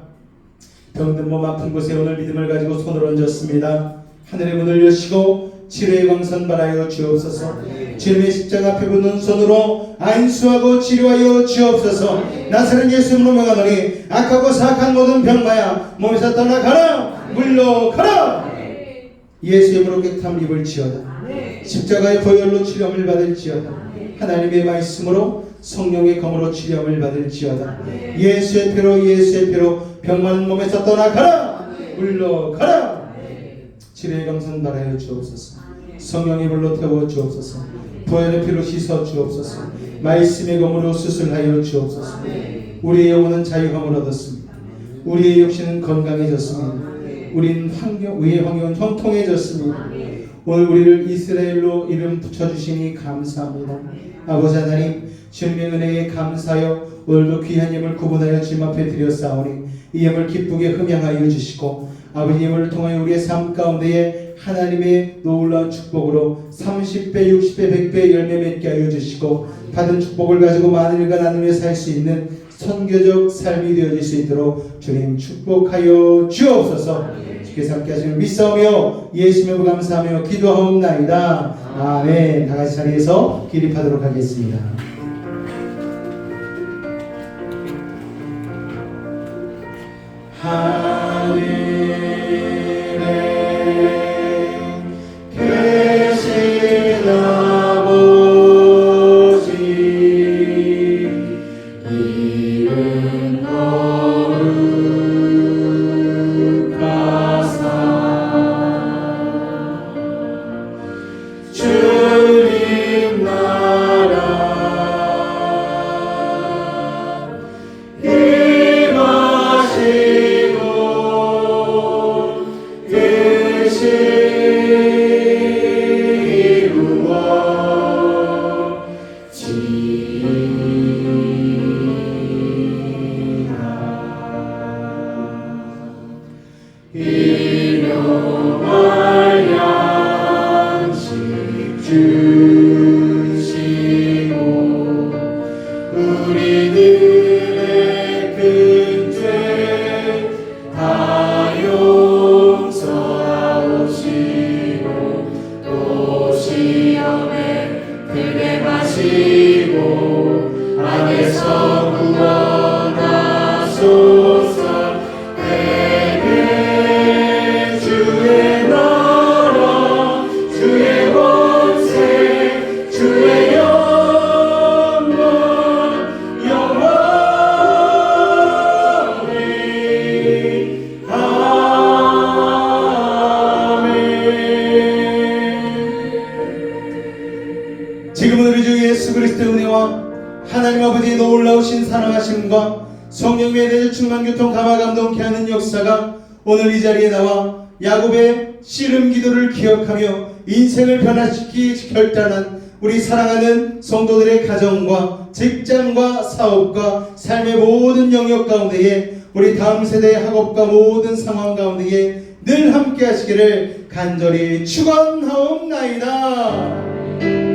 병든 몸 아픈 곳에 오늘 믿음을 가지고 손을 얹었습니다. 하늘의 문을 여시고 치료의 광선 바라여 주옵소서. 주님의 십자가 앞에 붙는 손으로 안수하고 치료하여 주옵소서. 나사렛 예수 이름으로 명하노니 악하고 사악한 모든 병마야 몸에서 떠나가라. 물러가라. 예수 이름으로 깨끗함을 입을지어다. 십자가의 보혈로 치료함을 받을지어다. 하나님의 말씀으로 성령의 검으로 치료함을 받을지어다. 예수의 피로 병 많은 몸에서 떠나가라. 물러가라. 치료의 광선 바라여 주옵소서. 성령의 불로 태워 주옵소서. 보혈의 피로 씻어 주옵소서. 말씀의 검으로 수술하여 주옵소서. 우리의 영혼은 자유함을 얻었습니다. 우리의 육신은 건강해졌습니다. 우리의 환경은 형통해졌습니다. 오늘 우리를 이스라엘로 이름 붙여주시니 감사합니다. 아버지 하나님, 주님의 은혜에 감사하여 오늘도 귀한 예물 구분하여 주님 앞에 드렸사오니 이 예물 기쁘게 흠양하여 주시고 아버지 예물을 통하여 우리의 삶 가운데에 하나님의 놀라운 축복으로 30배, 60배, 100배 열매 맺게 하여 주시고 받은 축복을 가지고 많은 일과 나누며 살 수 있는 선교적 삶이 되어질 수 있도록 주님 축복하여 주옵소서. 주께서 함께 하시는 믿사오며 예수님을 감사하며 기도하옵나이다. 아멘. 다 같이 자리에서 기립하도록 하겠습니다. 하늘에 계신 아버지 이름 거룩하사 주님 나라 일용할 양식 주시고 우리들의 큰 죄 다 용서하옵시고 또 시험에 들게 마시고 악에서 구원하소서. 지금은 우리 주 예수 그리스도의 은혜와 하나님 아버지의 놀라우신 사랑하심과 성령의 내주 충만 교통 감화 감동케 하는 역사가 오늘 이 자리에 나와 야곱의 씨름 기도를 기억하며 인생을 변화시키기 결단한 우리 사랑하는 성도들의 가정과 직장과 사업과 삶의 모든 영역 가운데에 우리 다음 세대의 학업과 모든 상황 가운데에 늘 함께 하시기를 간절히 축원하옵나이다.